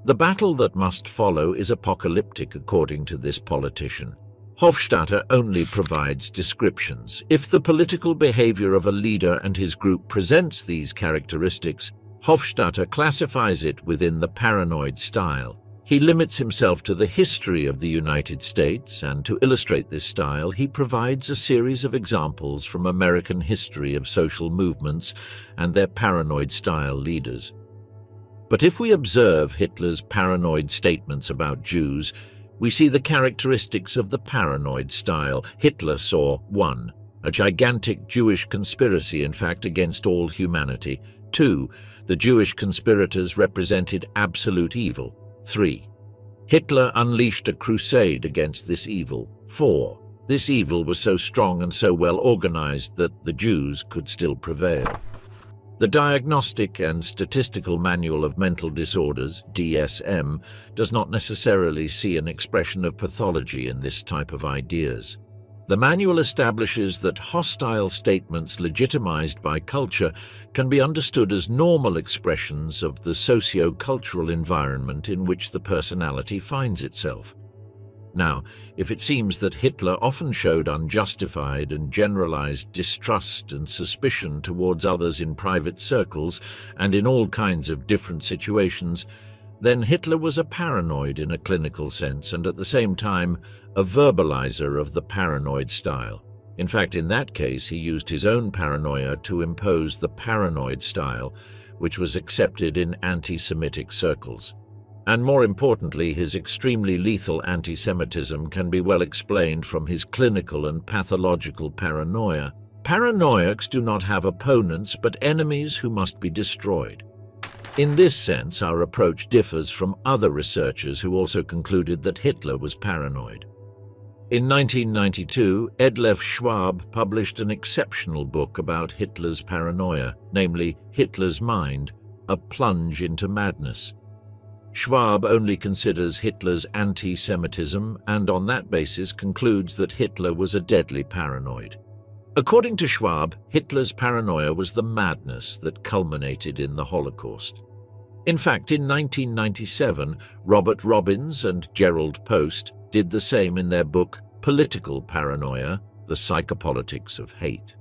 The battle that must follow is apocalyptic, according to this politician. Hofstadter only provides descriptions. If the political behavior of a leader and his group presents these characteristics, Hofstadter classifies it within the paranoid style. He limits himself to the history of the United States, and to illustrate this style, he provides a series of examples from American history of social movements and their paranoid style leaders. But if we observe Hitler's paranoid statements about Jews, we see the characteristics of the paranoid style. Hitler saw 1. A gigantic Jewish conspiracy, in fact, against all humanity. 2. The Jewish conspirators represented absolute evil. 3. Hitler unleashed a crusade against this evil. 4. This evil was so strong and so well organized that the Jews could still prevail. The Diagnostic and Statistical Manual of Mental Disorders, DSM, does not necessarily see an expression of pathology in this type of ideas. The manual establishes that hostile statements legitimized by culture can be understood as normal expressions of the socio-cultural environment in which the personality finds itself. Now, if it seems that Hitler often showed unjustified and generalized distrust and suspicion towards others in private circles and in all kinds of different situations, then Hitler was a paranoid in a clinical sense and at the same time a verbalizer of the paranoid style. In fact, in that case, he used his own paranoia to impose the paranoid style, which was accepted in anti-Semitic circles. And more importantly, his extremely lethal anti-Semitism can be well explained from his clinical and pathological paranoia. Paranoiacs do not have opponents, but enemies who must be destroyed. In this sense, our approach differs from other researchers who also concluded that Hitler was paranoid. In 1992, Adolf Schwab published an exceptional book about Hitler's paranoia, namely Hitler's Mind, A Plunge into Madness. Schwab only considers Hitler's anti-Semitism and on that basis concludes that Hitler was a deadly paranoid. According to Schwab, Hitler's paranoia was the madness that culminated in the Holocaust. In fact, in 1997, Robert Robbins and Gerald Post did the same in their book Political Paranoia, The Psychopolitics of Hate.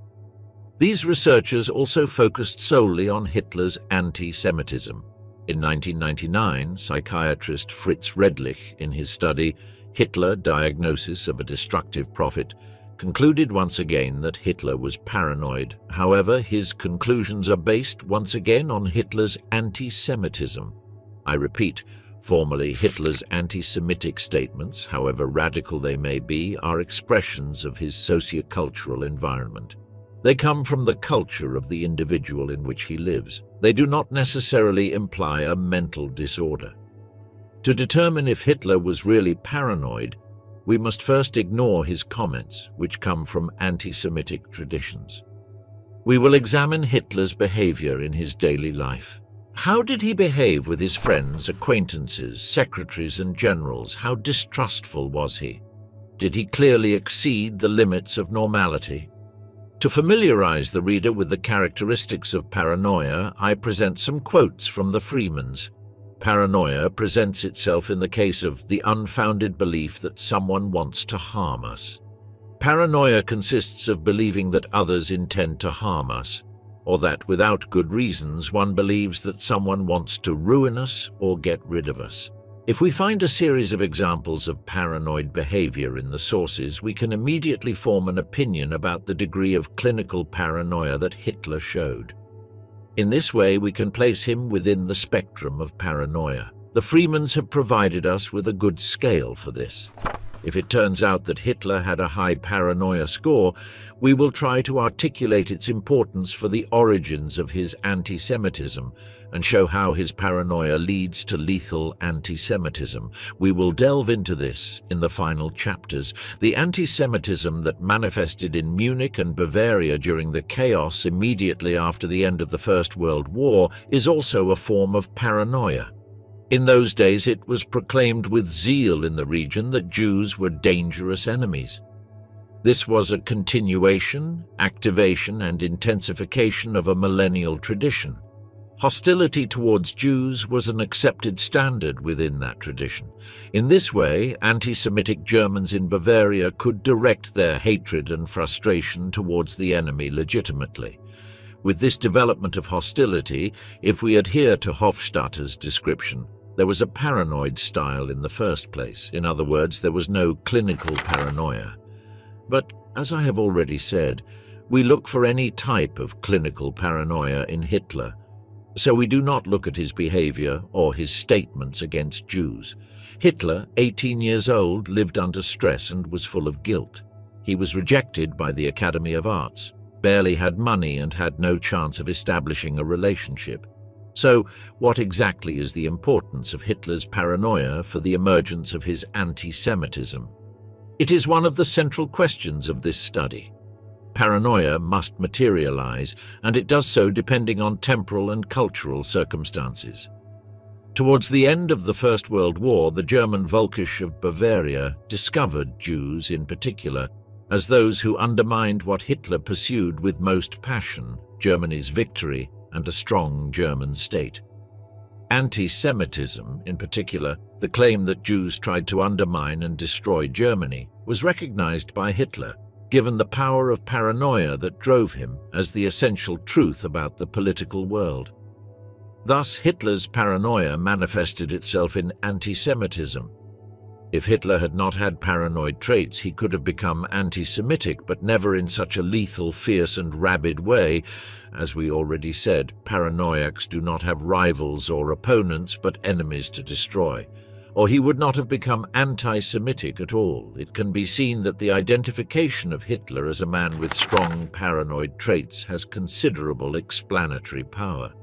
These researchers also focused solely on Hitler's anti-Semitism. In 1999, psychiatrist Fritz Redlich, in his study Hitler, Diagnosis of a Destructive Prophet, concluded once again that Hitler was paranoid. However, his conclusions are based once again on Hitler's anti-Semitism. I repeat, formally, Hitler's anti-Semitic statements, however radical they may be, are expressions of his sociocultural environment. They come from the culture of the individual in which he lives. They do not necessarily imply a mental disorder. To determine if Hitler was really paranoid, we must first ignore his comments, which come from anti-Semitic traditions. We will examine Hitler's behavior in his daily life. How did he behave with his friends, acquaintances, secretaries, and generals? How distrustful was he? Did he clearly exceed the limits of normality? To familiarize the reader with the characteristics of paranoia, I present some quotes from the Freemans. Paranoia presents itself in the case of the unfounded belief that someone wants to harm us. Paranoia consists of believing that others intend to harm us, or that without good reasons one believes that someone wants to ruin us or get rid of us. If we find a series of examples of paranoid behavior in the sources, we can immediately form an opinion about the degree of clinical paranoia that Hitler showed. In this way, we can place him within the spectrum of paranoia. The Freemans have provided us with a good scale for this. If it turns out that Hitler had a high paranoia score, we will try to articulate its importance for the origins of his anti-Semitism and show how his paranoia leads to lethal anti-Semitism. We will delve into this in the final chapters. The anti-Semitism that manifested in Munich and Bavaria during the chaos immediately after the end of the First World War is also a form of paranoia. In those days, it was proclaimed with zeal in the region that Jews were dangerous enemies. This was a continuation, activation, and intensification of a millennial tradition. Hostility towards Jews was an accepted standard within that tradition. In this way, anti-Semitic Germans in Bavaria could direct their hatred and frustration towards the enemy legitimately. With this development of hostility, if we adhere to Hofstadter's description, there was a paranoid style in the first place. In other words, there was no clinical paranoia. But, as I have already said, we look for any type of clinical paranoia in Hitler, so we do not look at his behavior or his statements against Jews. Hitler, 18 years old, lived under stress and was full of guilt. He was rejected by the Academy of Arts, barely had money and had no chance of establishing a relationship. So, what exactly is the importance of Hitler's paranoia for the emergence of his anti-Semitism? It is one of the central questions of this study. Paranoia must materialize, and it does so depending on temporal and cultural circumstances. Towards the end of the First World War, the German Völkisch of Bavaria discovered Jews in particular as those who undermined what Hitler pursued with most passion, Germany's victory and a strong German state. Anti-Semitism, in particular, the claim that Jews tried to undermine and destroy Germany, was recognized by Hitler, given the power of paranoia that drove him as the essential truth about the political world. Thus, Hitler's paranoia manifested itself in anti-Semitism. If Hitler had not had paranoid traits, he could have become anti-Semitic, but never in such a lethal, fierce and rabid way. As we already said, paranoiacs do not have rivals or opponents, but enemies to destroy. Or he would not have become anti-Semitic at all. It can be seen that the identification of Hitler as a man with strong paranoid traits has considerable explanatory power.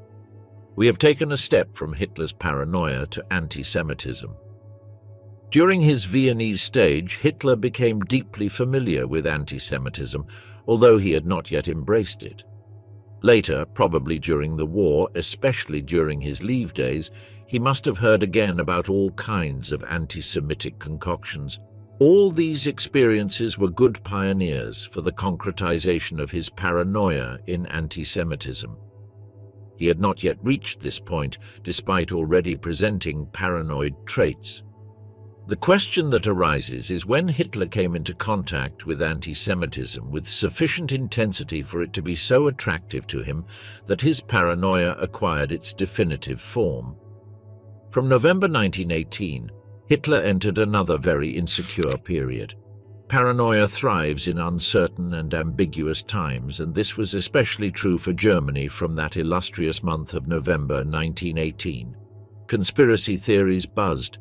We have taken a step from Hitler's paranoia to anti-Semitism. During his Viennese stage, Hitler became deeply familiar with anti-Semitism, although he had not yet embraced it. Later, probably during the war, especially during his leave days, he must have heard again about all kinds of anti-Semitic concoctions. All these experiences were good pioneers for the concretization of his paranoia in anti-Semitism. He had not yet reached this point, despite already presenting paranoid traits. The question that arises is when Hitler came into contact with anti-Semitism with sufficient intensity for it to be so attractive to him that his paranoia acquired its definitive form. From November 1918, Hitler entered another very insecure period. Paranoia thrives in uncertain and ambiguous times, and this was especially true for Germany from that illustrious month of November 1918. Conspiracy theories buzzed.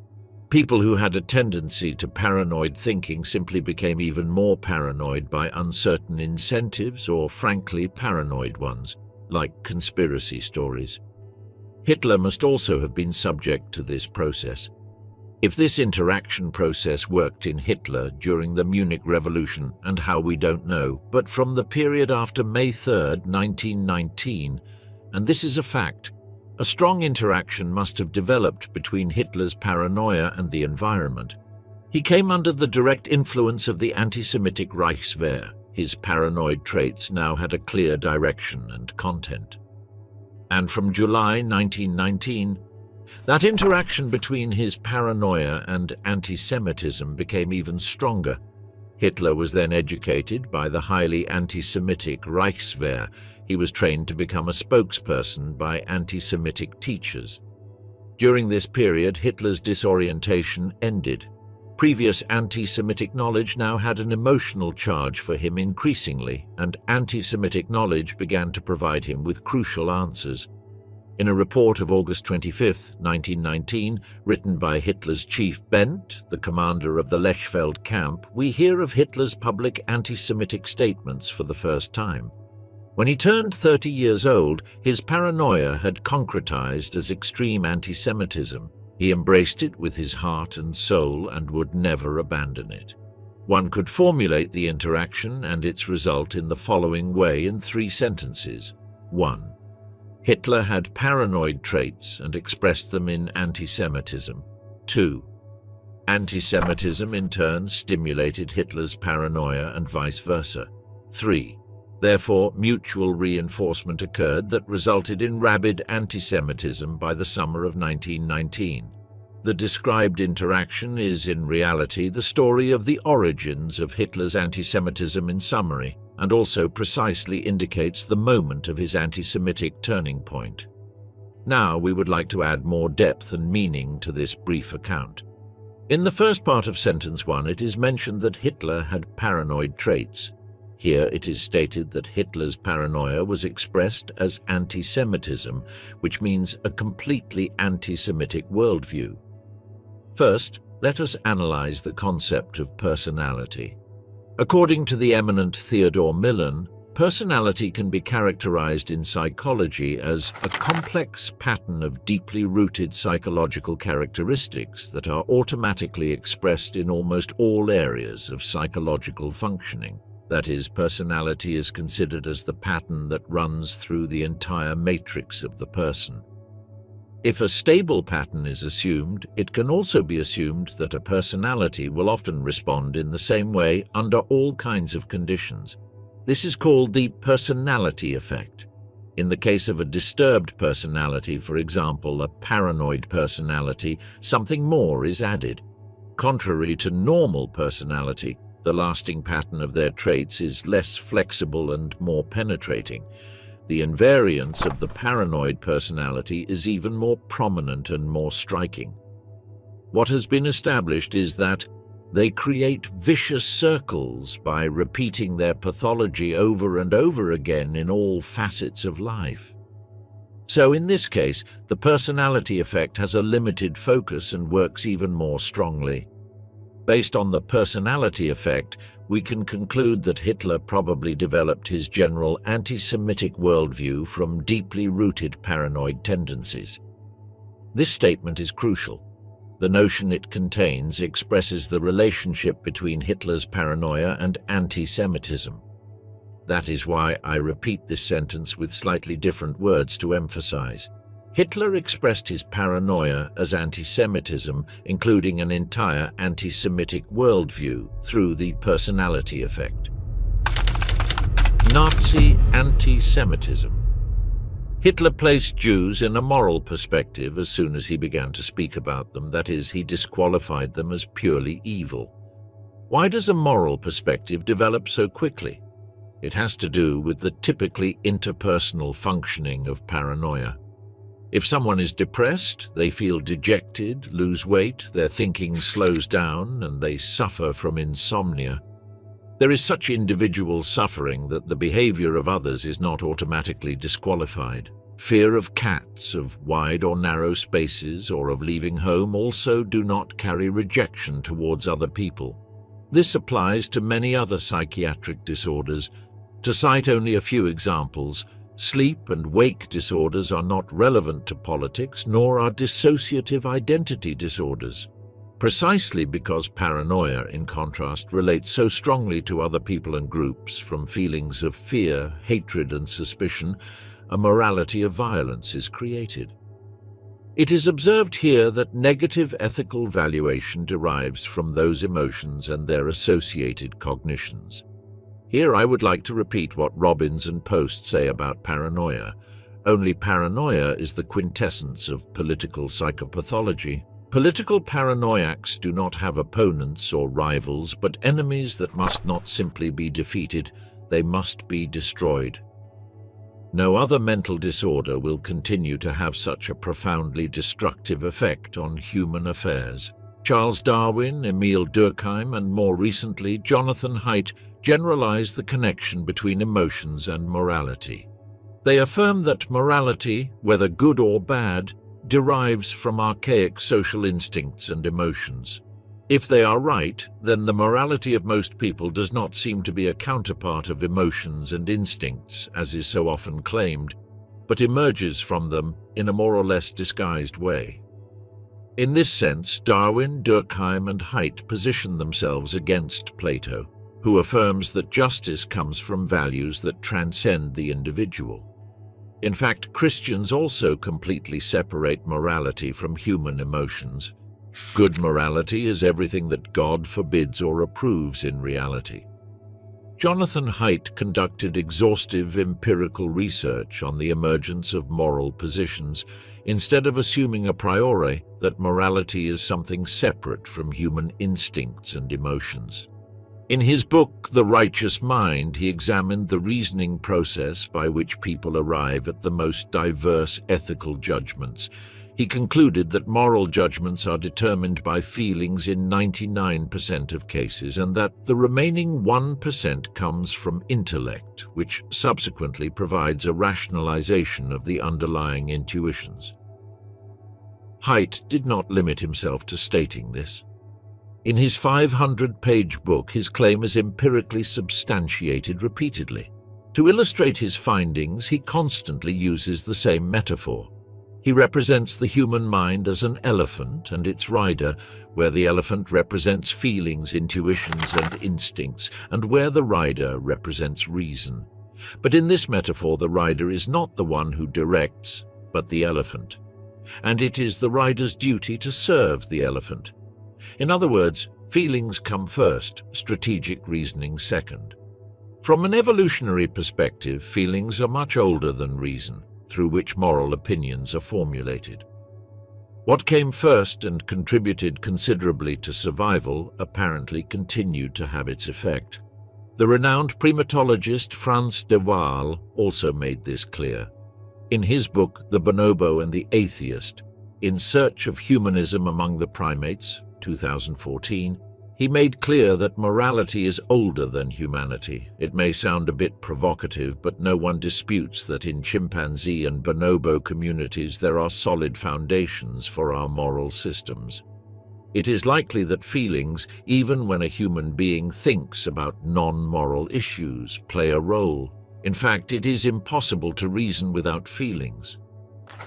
People who had a tendency to paranoid thinking simply became even more paranoid by uncertain incentives or, frankly, paranoid ones, like conspiracy stories. Hitler must also have been subject to this process. If this interaction process worked in Hitler during the Munich Revolution, and how we don't know, but from the period after May 3rd, 1919, and this is a fact, a strong interaction must have developed between Hitler's paranoia and the environment. He came under the direct influence of the anti-Semitic Reichswehr. His paranoid traits now had a clear direction and content. And from July 1919, that interaction between his paranoia and anti-Semitism became even stronger. Hitler was then educated by the highly anti-Semitic Reichswehr. He was trained to become a spokesperson by anti-Semitic teachers. During this period, Hitler's disorientation ended. Previous anti-Semitic knowledge now had an emotional charge for him increasingly, and anti-Semitic knowledge began to provide him with crucial answers. In a report of August 25, 1919, written by Hitler's chief Bent, the commander of the Lechfeld camp, we hear of Hitler's public anti-Semitic statements for the first time. When he turned 30 years old, his paranoia had concretized as extreme anti-Semitism. He embraced it with his heart and soul and would never abandon it. One could formulate the interaction and its result in the following way in 3 sentences. 1. Hitler had paranoid traits and expressed them in anti-Semitism. 2. Anti-Semitism in turn stimulated Hitler's paranoia and vice versa. 3. Therefore, mutual reinforcement occurred that resulted in rabid anti-Semitism by the summer of 1919. The described interaction is, in reality, the story of the origins of Hitler's anti-Semitism in summary, and also precisely indicates the moment of his anti-Semitic turning point. Now we would like to add more depth and meaning to this brief account. In the first part of sentence 1, it is mentioned that Hitler had paranoid traits. Here it is stated that Hitler's paranoia was expressed as anti-Semitism, which means a completely anti-Semitic worldview. First, let us analyze the concept of personality. According to the eminent Theodore Millon, personality can be characterized in psychology as a complex pattern of deeply rooted psychological characteristics that are automatically expressed in almost all areas of psychological functioning. That is, personality is considered as the pattern that runs through the entire matrix of the person. If a stable pattern is assumed, it can also be assumed that a personality will often respond in the same way under all kinds of conditions. This is called the personality effect. In the case of a disturbed personality, for example, a paranoid personality, something more is added. Contrary to normal personality, the lasting pattern of their traits is less flexible and more penetrating. The invariance of the paranoid personality is even more prominent and more striking. What has been established is that they create vicious circles by repeating their pathology over and over again in all facets of life. So in this case, the personality effect has a limited focus and works even more strongly. Based on the personality effect, we can conclude that Hitler probably developed his general anti-Semitic worldview from deeply rooted paranoid tendencies. This statement is crucial. The notion it contains expresses the relationship between Hitler's paranoia and anti-Semitism. That is why I repeat this sentence with slightly different words to emphasize. Hitler expressed his paranoia as anti-Semitism, including an entire anti-Semitic worldview through the personality effect. Nazi anti-Semitism. Hitler placed Jews in a moral perspective as soon as he began to speak about them. That is, he disqualified them as purely evil. Why does a moral perspective develop so quickly? It has to do with the typically interpersonal functioning of paranoia. If someone is depressed, they feel dejected, lose weight, their thinking slows down, and they suffer from insomnia. There is such individual suffering that the behavior of others is not automatically disqualified. Fear of cats, of wide or narrow spaces, or of leaving home also do not carry rejection towards other people. This applies to many other psychiatric disorders. To cite only a few examples, sleep and wake disorders are not relevant to politics, nor are dissociative identity disorders. Precisely because paranoia, in contrast, relates so strongly to other people and groups, from feelings of fear, hatred, and suspicion, a morality of violence is created. It is observed here that negative ethical valuation derives from those emotions and their associated cognitions. Here I would like to repeat what Robbins and Post say about paranoia. Only paranoia is the quintessence of political psychopathology. Political paranoiacs do not have opponents or rivals, but enemies that must not simply be defeated, they must be destroyed. No other mental disorder will continue to have such a profoundly destructive effect on human affairs. Charles Darwin, Emile Durkheim, and more recently Jonathan Haidt generalized the connection between emotions and morality. They affirm that morality, whether good or bad, derives from archaic social instincts and emotions. If they are right, then the morality of most people does not seem to be a counterpart of emotions and instincts, as is so often claimed, but emerges from them in a more or less disguised way. In this sense, Darwin, Durkheim, and Haidt position themselves against Plato, who affirms that justice comes from values that transcend the individual. In fact, Christians also completely separate morality from human emotions. Good morality is everything that God forbids or approves in reality. Jonathan Haidt conducted exhaustive empirical research on the emergence of moral positions, instead of assuming a priori that morality is something separate from human instincts and emotions. In his book, The Righteous Mind, he examined the reasoning process by which people arrive at the most diverse ethical judgments. He concluded that moral judgments are determined by feelings in 99% of cases, and that the remaining 1% comes from intellect, which subsequently provides a rationalization of the underlying intuitions. Haidt did not limit himself to stating this. In his 500-page book, his claim is empirically substantiated repeatedly. To illustrate his findings, he constantly uses the same metaphor. He represents the human mind as an elephant and its rider, where the elephant represents feelings, intuitions, and instincts, and where the rider represents reason. But in this metaphor, the rider is not the one who directs, but the elephant. And it is the rider's duty to serve the elephant. In other words, feelings come first, strategic reasoning second. From an evolutionary perspective, feelings are much older than reason, through which moral opinions are formulated. What came first and contributed considerably to survival apparently continued to have its effect. The renowned primatologist Frans de Waal also made this clear. In his book, The Bonobo and the Atheist, In Search of Humanism Among the Primates, 2014, he made clear that morality is older than humanity. It may sound a bit provocative, but no one disputes that in chimpanzee and bonobo communities there are solid foundations for our moral systems. It is likely that feelings, even when a human being thinks about non-moral issues, play a role. In fact, it is impossible to reason without feelings.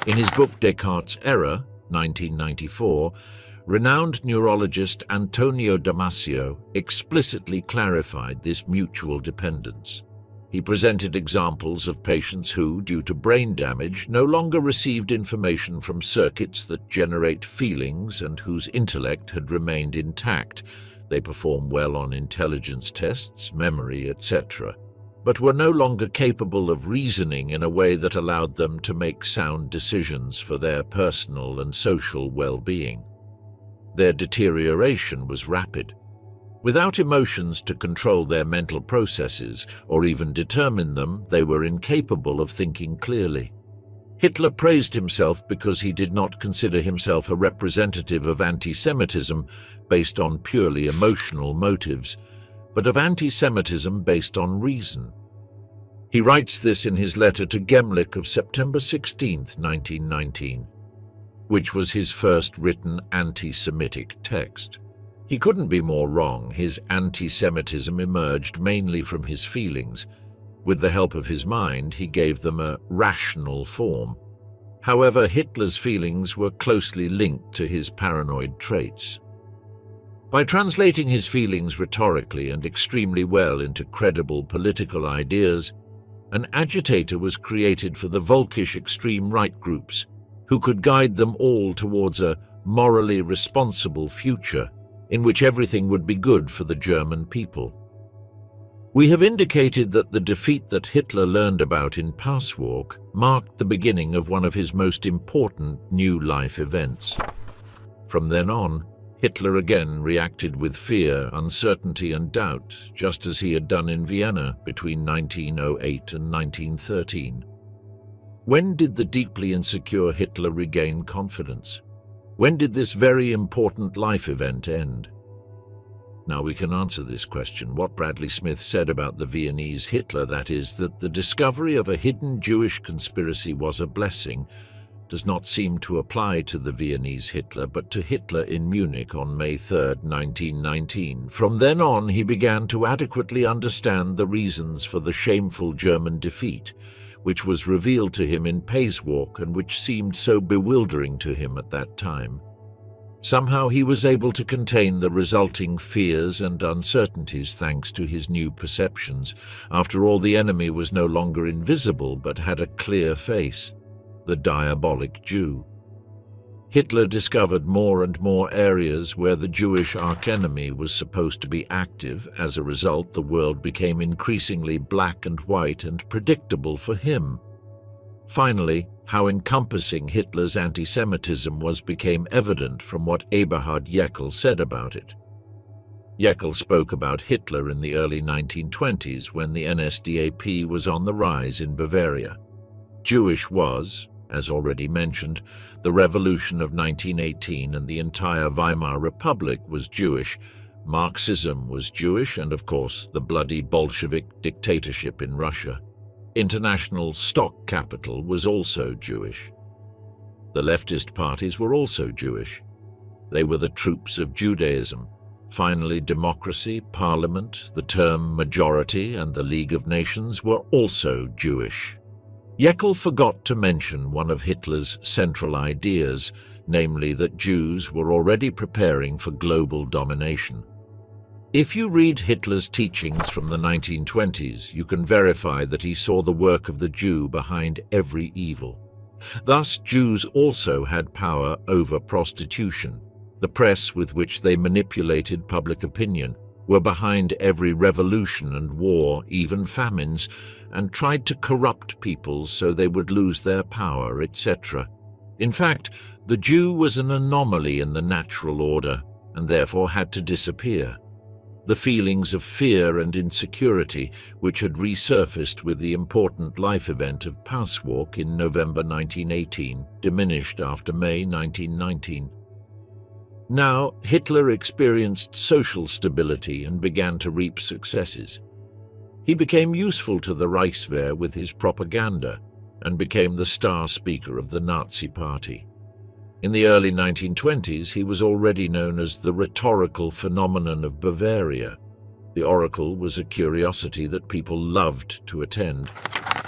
In his book Descartes' Error, 1994, renowned neurologist Antonio Damasio explicitly clarified this mutual dependence. He presented examples of patients who, due to brain damage, no longer received information from circuits that generate feelings and whose intellect had remained intact. They perform well on intelligence tests, memory, etc., but were no longer capable of reasoning in a way that allowed them to make sound decisions for their personal and social well-being. Their deterioration was rapid. Without emotions to control their mental processes or even determine them, they were incapable of thinking clearly. Hitler praised himself because he did not consider himself a representative of antisemitism based on purely emotional motives, but of antisemitism based on reason. He writes this in his letter to Gemlich of September 16, 1919. Which was his first written anti-Semitic text. He couldn't be more wrong. His anti-Semitism emerged mainly from his feelings. With the help of his mind, he gave them a rational form. However, Hitler's feelings were closely linked to his paranoid traits. By translating his feelings rhetorically and extremely well into credible political ideas, an agitator was created for the Völkisch extreme right groups, who could guide them all towards a morally responsible future in which everything would be good for the German people. We have indicated that the defeat that Hitler learned about in Passwalk marked the beginning of one of his most important new life events. From then on, Hitler again reacted with fear, uncertainty and doubt, just as he had done in Vienna between 1908 and 1913. When did the deeply insecure Hitler regain confidence? When did this very important life event end? Now we can answer this question. What Bradley Smith said about the Viennese Hitler, that is, that the discovery of a hidden Jewish conspiracy was a blessing, does not seem to apply to the Viennese Hitler, but to Hitler in Munich on May 3, 1919. From then on, he began to adequately understand the reasons for the shameful German defeat, which was revealed to him in Passwalk and which seemed so bewildering to him at that time. Somehow he was able to contain the resulting fears and uncertainties thanks to his new perceptions. After all, the enemy was no longer invisible but had a clear face, the diabolic Jew. Hitler discovered more and more areas where the Jewish archenemy was supposed to be active. As a result, the world became increasingly black and white and predictable for him. Finally, how encompassing Hitler's anti-Semitism was became evident from what Eberhard Jäckel said about it. Jäckel spoke about Hitler in the early 1920s when the NSDAP was on the rise in Bavaria. Jewish was, as already mentioned, the Revolution of 1918 and the entire Weimar Republic was Jewish. Marxism was Jewish and, of course, the bloody Bolshevik dictatorship in Russia. International stock capital was also Jewish. The leftist parties were also Jewish. They were the troops of Judaism. Finally, democracy, parliament, the term majority, and the League of Nations were also Jewish. Jäckel forgot to mention one of Hitler's central ideas, namely that Jews were already preparing for global domination. If you read Hitler's teachings from the 1920s, you can verify that he saw the work of the Jew behind every evil. Thus, Jews also had power over prostitution. The press with which they manipulated public opinion were behind every revolution and war, even famines, and tried to corrupt people so they would lose their power, etc. In fact, the Jew was an anomaly in the natural order and therefore had to disappear. The feelings of fear and insecurity, which had resurfaced with the important life event of Passwalk in November 1918, diminished after May 1919. Now, Hitler experienced social stability and began to reap successes. He became useful to the Reichswehr with his propaganda and became the star speaker of the Nazi Party. In the early 1920s, he was already known as the rhetorical phenomenon of Bavaria. The oracle was a curiosity that people loved to attend.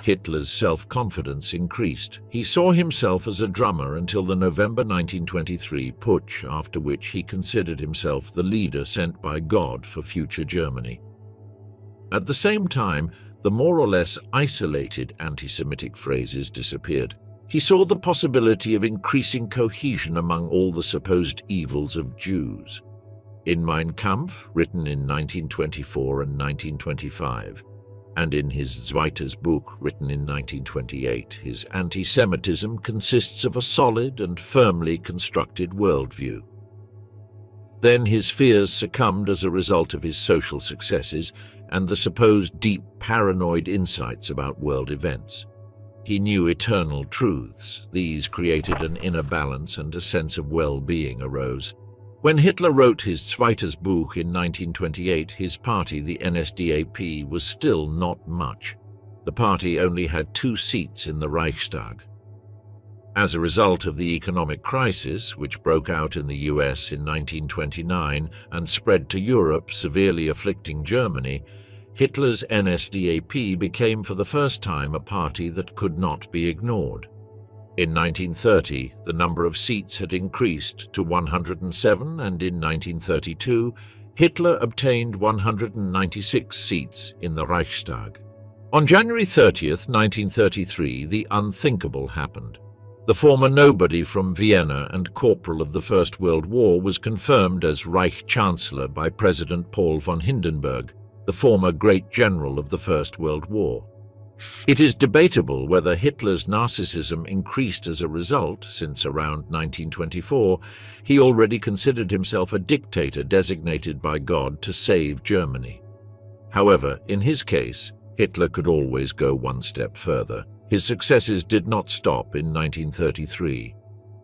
Hitler's self-confidence increased. He saw himself as a drummer until the November 1923 putsch, after which he considered himself the leader sent by God for future Germany. At the same time, the more or less isolated anti-Semitic phrases disappeared. He saw the possibility of increasing cohesion among all the supposed evils of Jews. In Mein Kampf, written in 1924 and 1925, and in his Zweites Buch, written in 1928, his anti-Semitism consists of a solid and firmly constructed worldview. Then his fears succumbed as a result of his social successes and the supposed deep paranoid insights about world events. He knew eternal truths. These created an inner balance, and a sense of well-being arose. When Hitler wrote his Zweites Buch in 1928, his party, the NSDAP, was still not much. The party only had 2 seats in the Reichstag. As a result of the economic crisis, which broke out in the US in 1929 and spread to Europe, severely afflicting Germany, Hitler's NSDAP became for the first time a party that could not be ignored. In 1930, the number of seats had increased to 107, and in 1932, Hitler obtained 196 seats in the Reichstag. On January 30th, 1933, the unthinkable happened. The former nobody from Vienna and corporal of the First World War was confirmed as Reich Chancellor by President Paul von Hindenburg, the former great general of the First World War. It is debatable whether Hitler's narcissism increased as a result, since around 1924 he already considered himself a dictator designated by God to save Germany. However, in his case, Hitler could always go one step further. His successes did not stop in 1933.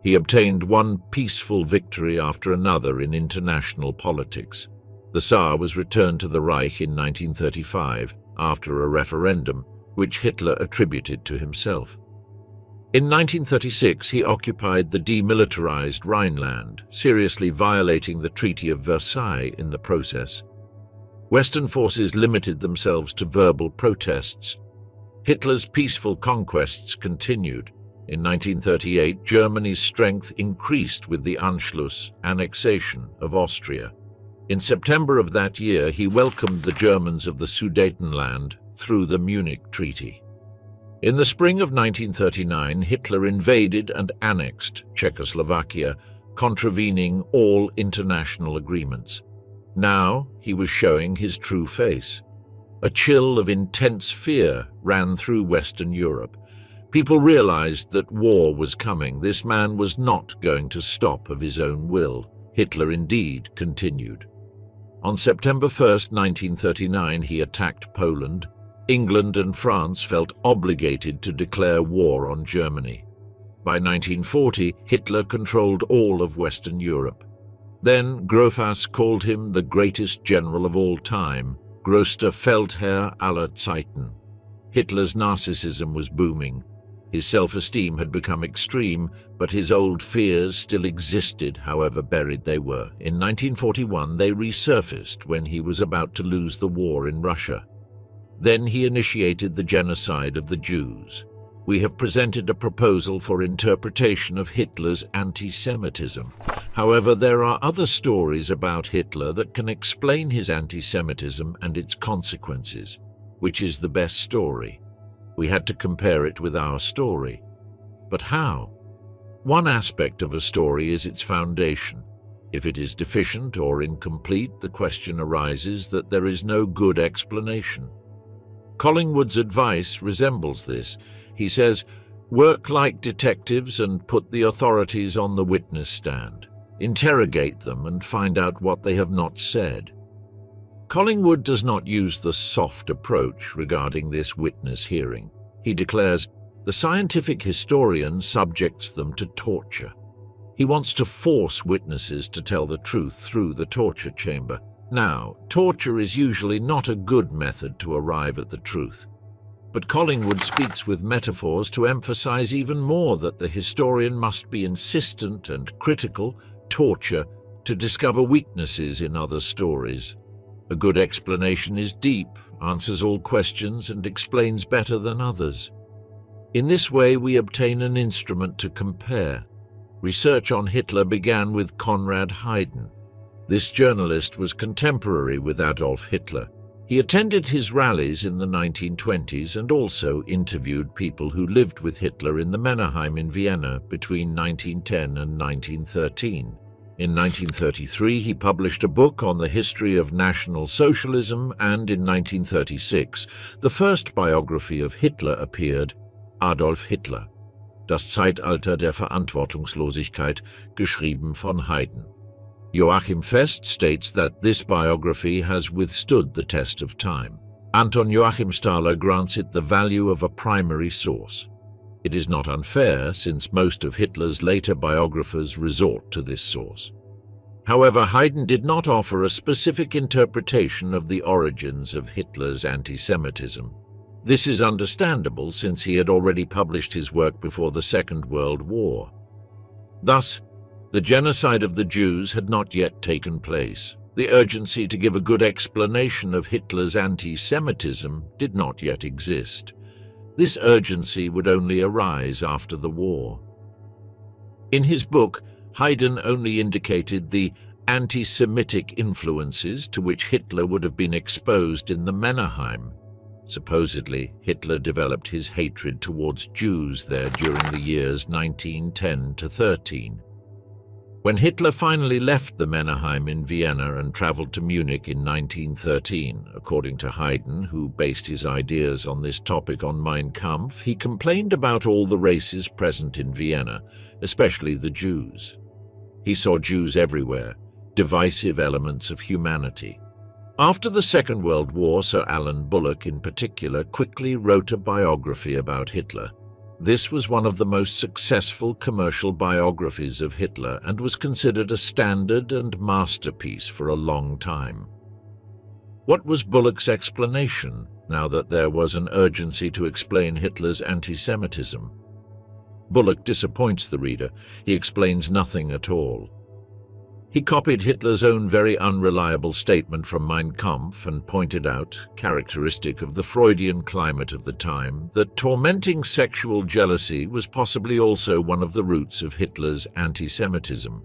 He obtained one peaceful victory after another in international politics. The Tsar was returned to the Reich in 1935 after a referendum, which Hitler attributed to himself. In 1936, he occupied the demilitarized Rhineland, seriously violating the Treaty of Versailles in the process. Western forces limited themselves to verbal protests. Hitler's peaceful conquests continued. In 1938, Germany's strength increased with the Anschluss, annexation of Austria. In September of that year, he welcomed the Germans of the Sudetenland through the Munich Treaty. In the spring of 1939, Hitler invaded and annexed Czechoslovakia, contravening all international agreements. Now he was showing his true face. A chill of intense fear ran through Western Europe. People realized that war was coming. This man was not going to stop of his own will. Hitler indeed continued. On September 1st, 1939, he attacked Poland. England and France felt obligated to declare war on Germany. By 1940, Hitler controlled all of Western Europe. Then Grofas called him the greatest general of all time, größter Feldherr aller Zeiten. Hitler's narcissism was booming. His self-esteem had become extreme, but his old fears still existed, however buried they were. In 1941, they resurfaced when he was about to lose the war in Russia. Then he initiated the genocide of the Jews. We have presented a proposal for interpretation of Hitler's anti-Semitism. However, there are other stories about Hitler that can explain his anti-Semitism and its consequences. Which is the best story? We had to compare it with our story. But how? One aspect of a story is its foundation. If it is deficient or incomplete, the question arises that there is no good explanation. Collingwood's advice resembles this. He says, "Work like detectives and put the authorities on the witness stand. Interrogate them and find out what they have not said." Collingwood does not use the soft approach regarding this witness hearing. He declares, the scientific historian subjects them to torture. He wants to force witnesses to tell the truth through the torture chamber. Now, torture is usually not a good method to arrive at the truth. But Collingwood speaks with metaphors to emphasize even more that the historian must be insistent and critical, torture, to discover weaknesses in other stories. A good explanation is deep, answers all questions, and explains better than others. In this way, we obtain an instrument to compare. Research on Hitler began with Conrad Hayden. This journalist was contemporary with Adolf Hitler. He attended his rallies in the 1920s and also interviewed people who lived with Hitler in the Mannheim in Vienna between 1910 and 1913. In 1933, he published a book on the history of National Socialism, and in 1936, the first biography of Hitler appeared, Adolf Hitler, Das Zeitalter der Verantwortungslosigkeit, geschrieben von Hayden. Joachim Fest states that this biography has withstood the test of time. Anton Joachim Stahler grants it the value of a primary source. It is not unfair, since most of Hitler's later biographers resort to this source. However, Hayden did not offer a specific interpretation of the origins of Hitler's antisemitism. This is understandable, since he had already published his work before the Second World War. Thus, the genocide of the Jews had not yet taken place. The urgency to give a good explanation of Hitler's anti-Semitism did not yet exist. This urgency would only arise after the war. In his book, Hayden only indicated the anti-Semitic influences to which Hitler would have been exposed in the Mannheim. Supposedly, Hitler developed his hatred towards Jews there during the years 1910 to 13. When Hitler finally left the Mannheim in Vienna and traveled to Munich in 1913, according to Hayden, who based his ideas on this topic on Mein Kampf, he complained about all the races present in Vienna, especially the Jews. He saw Jews everywhere, divisive elements of humanity. After the Second World War, Sir Alan Bullock in particular quickly wrote a biography about Hitler. This was one of the most successful commercial biographies of Hitler and was considered a standard and masterpiece for a long time. What was Bullock's explanation, now that there was an urgency to explain Hitler's anti-Semitism? Bullock disappoints the reader. He explains nothing at all. He copied Hitler's own very unreliable statement from Mein Kampf and pointed out, characteristic of the Freudian climate of the time, that tormenting sexual jealousy was possibly also one of the roots of Hitler's anti-Semitism.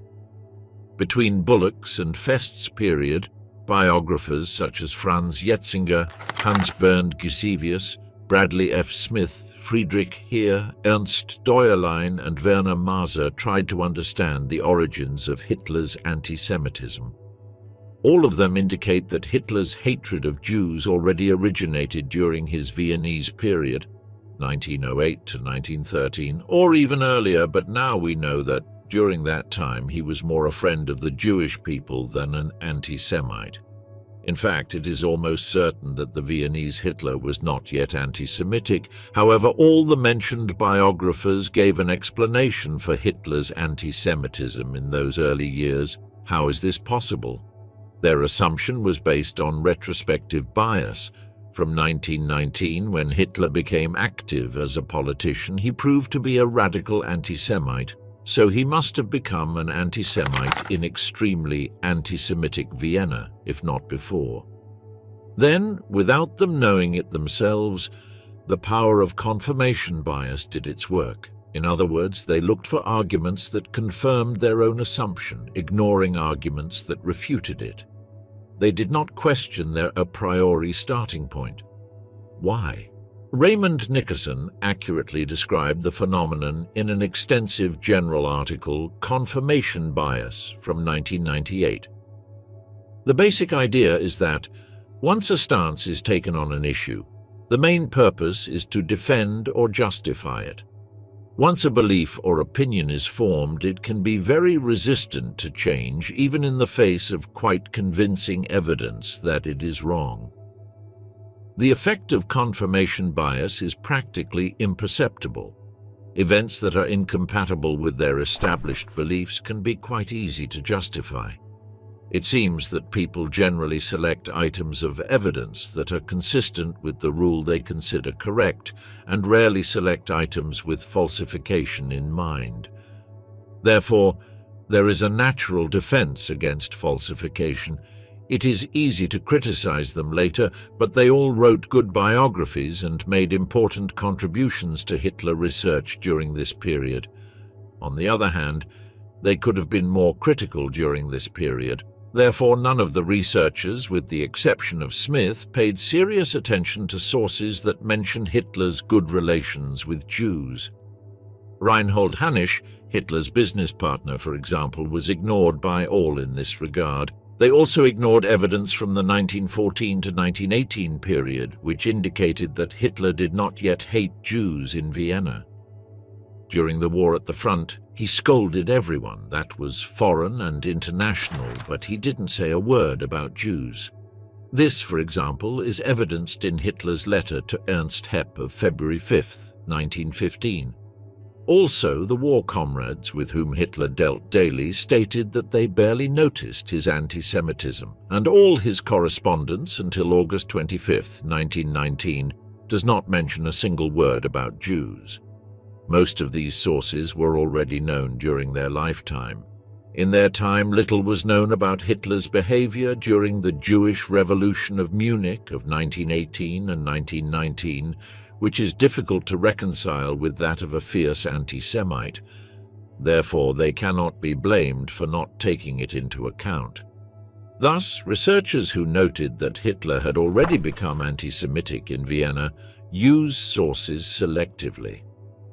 Between Bullock's and Fest's period, biographers such as Franz Jetzinger, Hans Bernd Gisevius, Bradley F. Smith, Friedrich Heer, Ernst Deuerlein, and Werner Maser tried to understand the origins of Hitler's anti-Semitism. All of them indicate that Hitler's hatred of Jews already originated during his Viennese period, 1908 to 1913, or even earlier, but now we know that during that time he was more a friend of the Jewish people than an anti-Semite. In fact, it is almost certain that the Viennese Hitler was not yet anti-Semitic. However, all the mentioned biographers gave an explanation for Hitler's anti-Semitism in those early years. How is this possible? Their assumption was based on retrospective bias. From 1919, when Hitler became active as a politician, he proved to be a radical anti-Semite. So he must have become an anti-Semite in extremely anti-Semitic Vienna, if not before. Then, without them knowing it themselves, the power of confirmation bias did its work. In other words, they looked for arguments that confirmed their own assumption, ignoring arguments that refuted it. They did not question their a priori starting point. Why? Raymond Nickerson accurately described the phenomenon in an extensive general article, Confirmation Bias, from 1998. The basic idea is that, once a stance is taken on an issue, the main purpose is to defend or justify it. Once a belief or opinion is formed, it can be very resistant to change, even in the face of quite convincing evidence that it is wrong. The effect of confirmation bias is practically imperceptible. Events that are incompatible with their established beliefs can be quite easy to justify. It seems that people generally select items of evidence that are consistent with the rule they consider correct, and rarely select items with falsification in mind. Therefore, there is a natural defense against falsification. It is easy to criticize them later, but they all wrote good biographies and made important contributions to Hitler research during this period. On the other hand, they could have been more critical during this period. Therefore, none of the researchers, with the exception of Smith, paid serious attention to sources that mention Hitler's good relations with Jews. Reinhold Hannisch, Hitler's business partner, for example, was ignored by all in this regard. They also ignored evidence from the 1914 to 1918 period, which indicated that Hitler did not yet hate Jews in Vienna. During the war at the front, he scolded everyone. That was foreign and international, but he didn't say a word about Jews. This, for example, is evidenced in Hitler's letter to Ernst Hepp of February 5, 1915. Also, the war comrades with whom Hitler dealt daily stated that they barely noticed his antisemitism, and all his correspondence until August 25, 1919, does not mention a single word about Jews. Most of these sources were already known during their lifetime. In their time, little was known about Hitler's behavior during the Jewish Revolution of Munich of 1918 and 1919, which is difficult to reconcile with that of a fierce anti-Semite. Therefore, they cannot be blamed for not taking it into account. Thus, researchers who noted that Hitler had already become anti-Semitic in Vienna use sources selectively.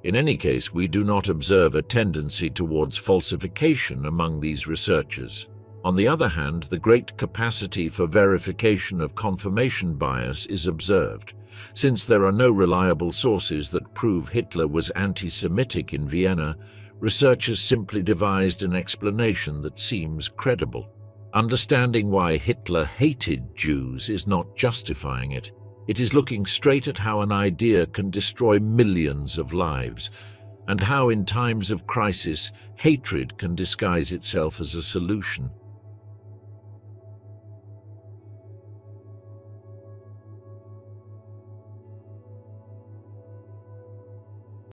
In any case, we do not observe a tendency towards falsification among these researchers. On the other hand, the great capacity for verification of confirmation bias is observed. Since there are no reliable sources that prove Hitler was anti-Semitic in Vienna, researchers simply devised an explanation that seems credible. Understanding why Hitler hated Jews is not justifying it. It is looking straight at how an idea can destroy millions of lives, and how in times of crisis, hatred can disguise itself as a solution.